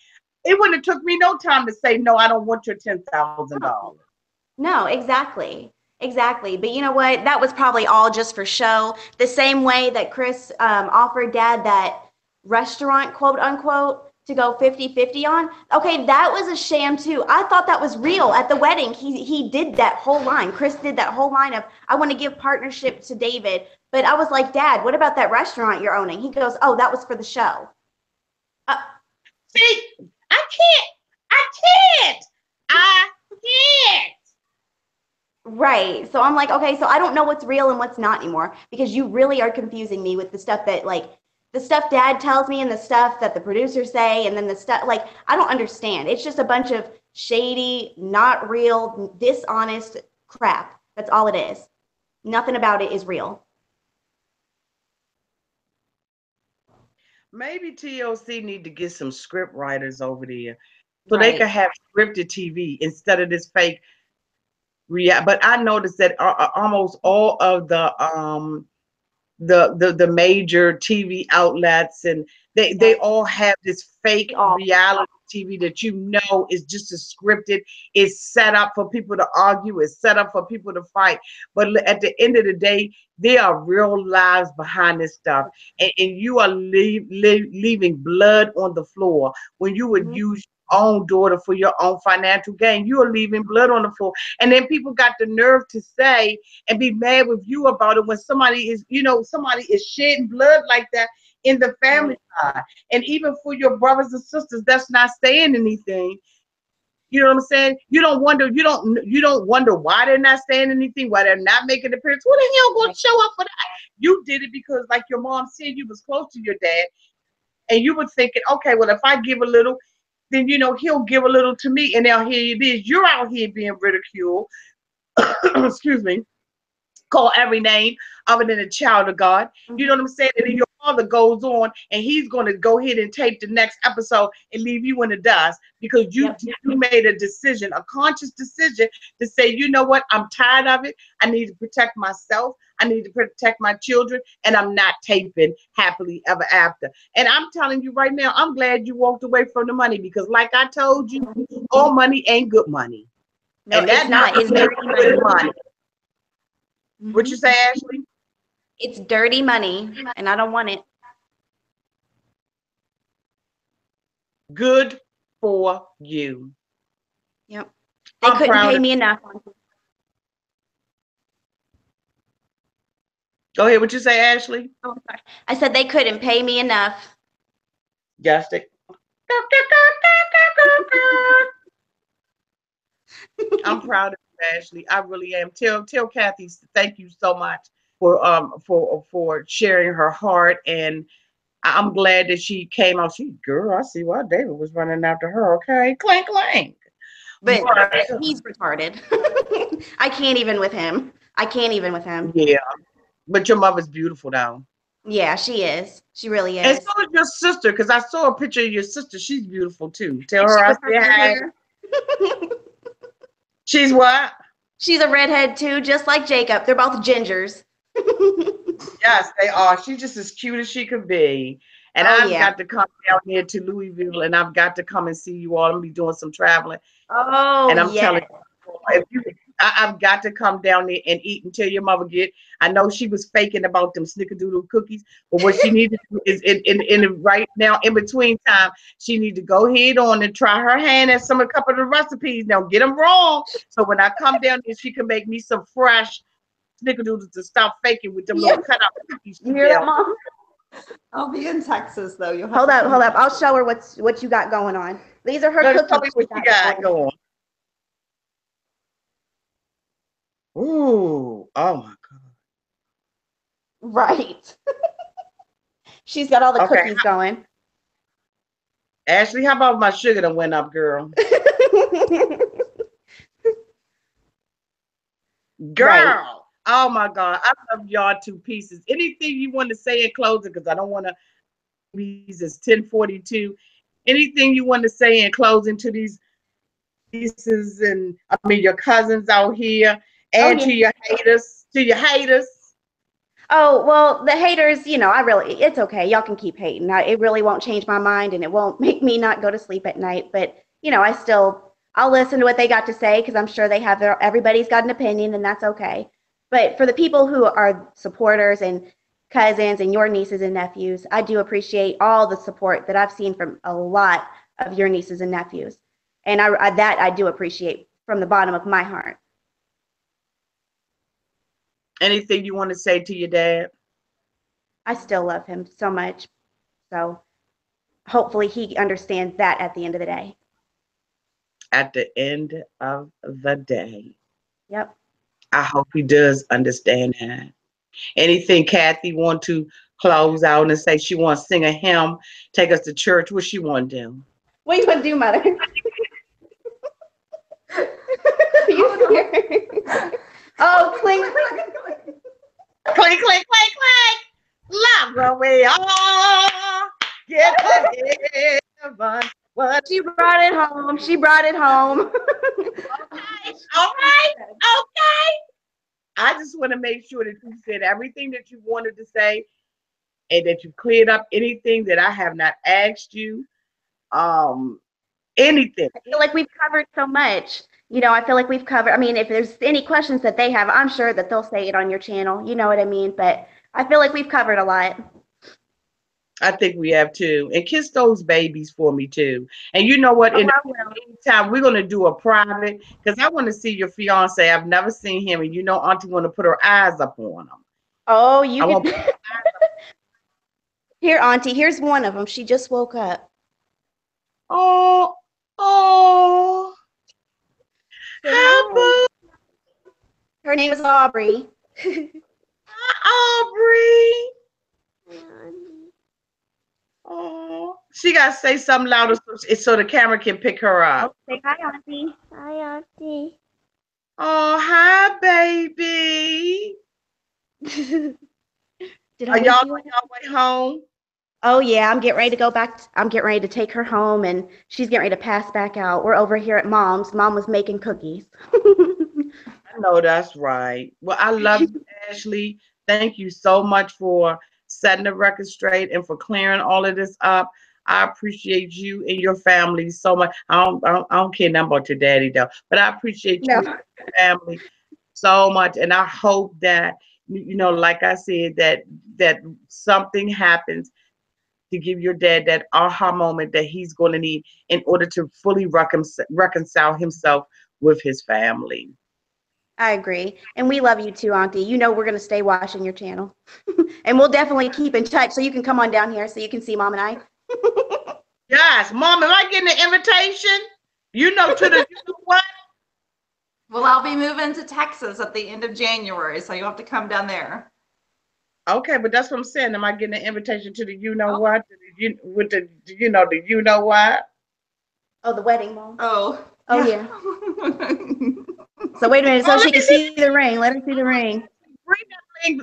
it wouldn't have took me no time to say no. I don't want your $10,000. No. No, exactly. Exactly. But you know what? That was probably all just for show. The same way that Chris offered Dad that restaurant, quote unquote, to go 50-50 on. Okay, that was a sham too. I thought that was real at the wedding. He did that whole line. Chris did that whole line of, I want to give partnership to David. But I was like, Dad, what about that restaurant you're owning? He goes, oh, that was for the show. See, I can't. I can't. Right. So I'm like, okay, so I don't know what's real and what's not anymore, because you really are confusing me with the stuff that, like, the stuff Dad tells me and the stuff that the producers say, and then the stuff, like, I don't understand. It's just a bunch of shady, not real, dishonest crap. That's all it is. Nothing about it is real. Maybe TLC need to get some script writers over there so they Right. can have scripted TV instead of this fake reality. But I noticed that almost all of the major TV outlets, and they all have this fake All. reality TV that is just as scripted. It's set up for people to argue. It's set up for people to fight. But at the end of the day, there are real lives behind this stuff, and you are leaving blood on the floor when you would use your own daughter for your own financial gain. You are leaving blood on the floor, and then people got the nerve to say and be mad with you about it when somebody is shedding blood like that in the family side. And even for your brothers and sisters that's not saying anything, you know what I'm saying? You don't wonder why they're not saying anything, why they're not making appearance. Who the hell gonna show up for that? You did it because, like your mom said, you was close to your dad, and you were thinking, okay, well, if I give a little, then he'll give a little to me, and now here it is. You're out here being ridiculed. Excuse me. Call every name other than a child of God. You know what I'm saying? And then your father goes on and he's going to go ahead and tape the next episode and leave you in the dust because you made a decision, a conscious decision to say, you know what? I'm tired of it. I need to protect myself. I need to protect my children, and I'm not taping happily ever after. And I'm telling you right now, I'm glad you walked away from the money because, like I told you, all money ain't good money. No, and it's not. It's dirty money. What you say, Ashley? It's dirty money, and I don't want it. Good for you. Yep. They couldn't pay me enough. Go ahead. What you say, Ashley? Oh, sorry. I said they couldn't pay me enough. Justin. I'm proud of you, Ashley. I really am. Tell Kathy thank you so much for sharing her heart, and I'm glad that she came out. Girl, I see why David was running after her. Okay, clank clank. But he's retarded. I can't even with him. Yeah, but your mother's beautiful though. Yeah, she is. She really is. And so is your sister, because I saw a picture of your sister. She's beautiful too. Tell her I say hi. She's what? She's a redhead too, just like Jacob. They're both gingers. Yes, they are. She's just as cute as she could be. And I've got to come down here to Louisville, and I've got to come and see you all. I'm gonna be doing some traveling. Oh, and I'm telling you, I've got to come down there and eat until your mother get. I know she was faking about them snickerdoodle cookies, but what she needs to do is in right now, in between time, she needs to go ahead on and try her hand at a couple of the recipes. Now get them wrong, so when I come down there, she can make me some fresh snickerdoodles to stop faking with them little cut out cookies. You hear that, Mom? I'll be in Texas though. You'll have hold up. I'll show her what you got going on. These are her cookies. Tell me what you got going. Ooh, oh my God. Right. She's got all the cookies going. Ashley, how about my sugar that went up, girl? Girl. Right. Oh my God. I love y'all two pieces. Anything you want to say in closing, because I don't want to these is 10:42. Anything you want to say in closing to these pieces, and I mean your cousins out here, and to your haters. Oh, well, the haters, it's okay. Y'all can keep hating. It really won't change my mind, and it won't make me not go to sleep at night. But, I'll listen to what they got to say, because I'm sure they have everybody's got an opinion, and that's okay. But for the people who are supporters and cousins and your nieces and nephews. I do appreciate all the support that I've seen from a lot of your nieces and nephews. And I do appreciate from the bottom of my heart. Anything you want to say to your dad? I still love him so much. So hopefully he understands that at the end of the day. At the end of the day, Yep. I hope he does understand that. Anything Kathy want to close out and say she wants to sing a hymn, take us to church? What she want to do? What do you want to do, Mother? You scared? Oh, clink, clink. Clink, clink, clink, clink. Love where we are. Get to heaven. What? She brought it home. She brought it home. Okay. All right. Okay. I just want to make sure that you said everything that you wanted to say and that you cleared up anything that I have not asked you. Anything. I feel like we've covered so much. I feel like we've covered. I mean, if there's any questions that they have, I'm sure that they'll say it on your channel. You know what I mean? But I feel like we've covered a lot. I think we have too. And kiss those babies for me too. And you know what? Oh, In the I will. meantime, we're gonna do a private because I want to see your fiance. I've never seen him, and Auntie want to put her eyes up on him. Oh, you I want. can. Here, Auntie. Here's one of them. She just woke up. Oh, oh, Say hi, hi. boo. Her name is Aubrey. Hi, Aubrey. Oh, she gotta say something louder so the camera can pick her up. Oh, say hi, Auntie. Hi, Auntie. Oh, hi, baby. Did I Are y'all wake on you up? y'all way home? Oh yeah, I'm getting ready to go back. I'm getting ready to take her home, and she's getting ready to pass back out. We're over here at Mom's. Mom was making cookies. I know that's right. Well, I love you, Ashley. Thank you so much for setting the record straight and for clearing all of this up. I appreciate you and your family so much. I don't care nothing about your daddy though, but I appreciate you No. and your family so much, and I hope that like I said, that something happens to give your dad that aha moment that he's going to need in order to fully reconcile himself with his family. I agree. And we love you too, Auntie. We're going to stay watching your channel. And we'll definitely keep in touch so you can come on down here so you can see Mom and I. Yes, Mom, am I getting an invitation? To the, what? Well, I'll be moving to Texas at the end of January, so you'll have to come down there. Okay, but that's what I'm saying. Am I getting an invitation to the what? With the what? Oh, the wedding, Mom. Oh. Oh, yeah. So wait a minute, so she can see the ring. Let her see the ring. Bring that ring.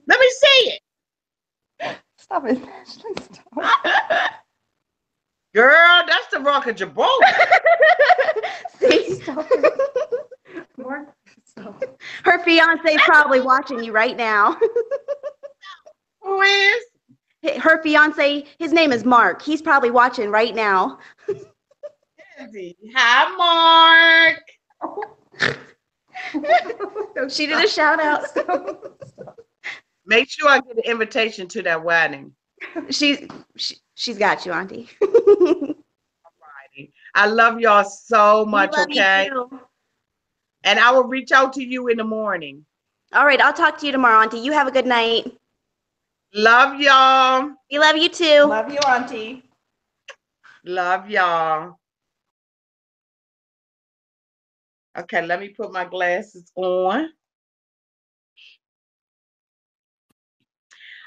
Let me see it. Stop it. Stop. Girl, that's the Rock of Gibraltar. See? Stop it. Stop. Her fiance is probably watching you right now. Who is? Her fiance, his name is Mark. He's probably watching right now. Hi, Mark. She did a shout out. Make sure I get an invitation to that wedding. She's got you, Auntie. I love y'all so much, We love okay? you too. And I will reach out to you in the morning. All right, I'll talk to you tomorrow, Auntie. You have a good night. Love y'all. We love you too. Love you, Auntie. Love y'all. Okay, let me put my glasses on.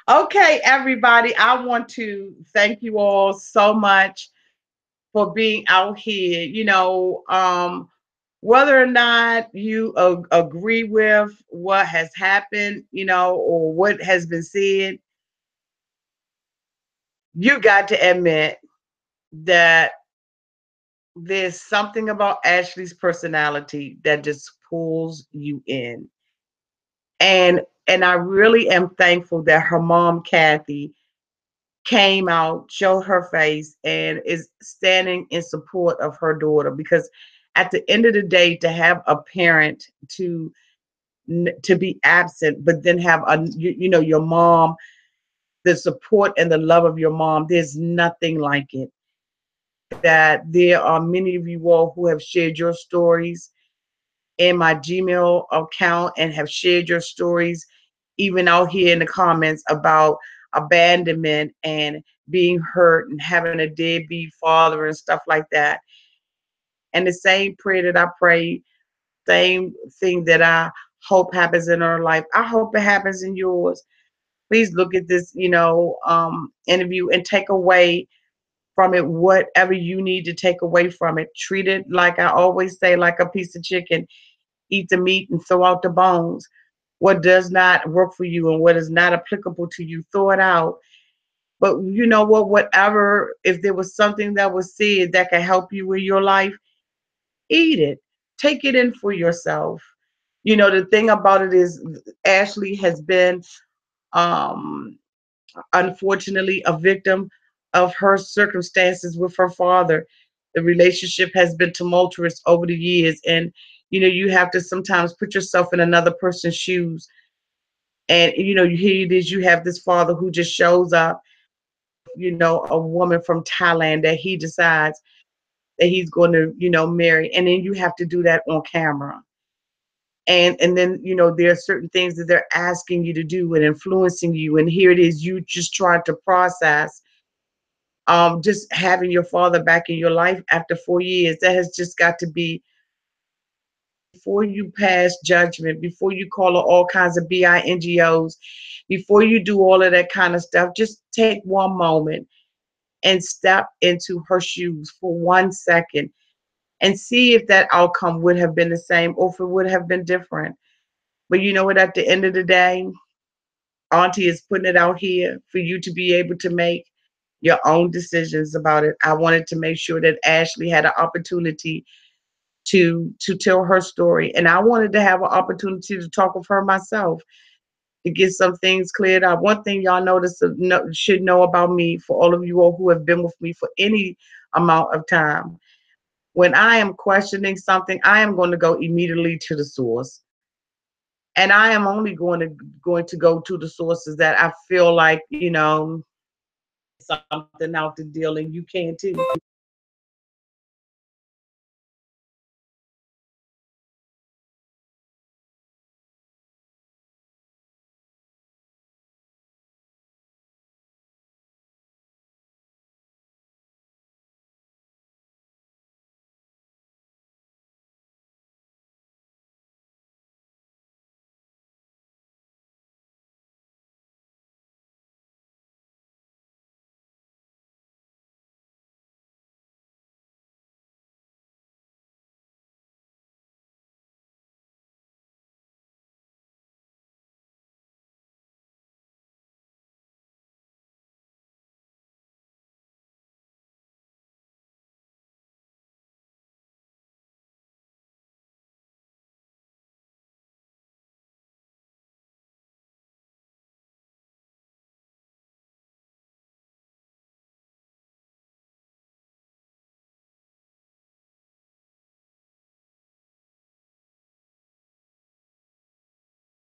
Okay, everybody, I want to thank you all so much for being out here. Whether or not you agree with what has happened, or what has been said, you got to admit that there's something about Ashley's personality that just pulls you in. And I really am thankful that her mom, Kathy, came out, showed her face, and is standing in support of her daughter. Because at the end of the day, to have a parent to to be absent, but then have your mom, the support and the love of your mom. There's nothing like it. That there are many of you all who have shared your stories in my Gmail account and have shared your stories even out here in the comments about abandonment and being hurt and having a deadbeat father and stuff like that. And the same prayer that I pray, same thing that I hope happens in our life, I hope it happens in yours. Please look at this, interview and take away from it whatever you need to take away from it. Treat it, like I always say, like a piece of chicken. Eat the meat and throw out the bones. What does not work for you and what is not applicable to you, throw it out. But you know what? Whatever, if there was something that was said that can help you in your life, eat it. Take it in for yourself. The thing about it is, Ashley has been, um, unfortunately, a victim of her circumstances with her father. The relationship has been tumultuous over the years, and you have to sometimes put yourself in another person's shoes. And here it is, you have this father who just shows up, a woman from Thailand that he decides that he's going to, marry, and then you have to do that on camera. And then there are certain things that they're asking you to do and influencing you, and here it is, you just trying to process, just having your father back in your life after 4 years. That has just got to be, before you pass judgment, before you call her all kinds of BINGOs, before you do all of that kind of stuff, just take one moment and step into her shoes for 1 second and see if that outcome would have been the same or if it would have been different. But you know what? At the end of the day, Auntie is putting it out here for you to be able to make your own decisions about it. I wanted to make sure that Ashley had an opportunity to tell her story, and I wanted to have an opportunity to talk with her myself to get some things cleared up. One thing y'all should know about me, for all of you all who have been with me for any amount of time, when I am questioning something, I am going to go immediately to the source. And I am only going to go to the sources that I feel like, something out the deal, and you can too.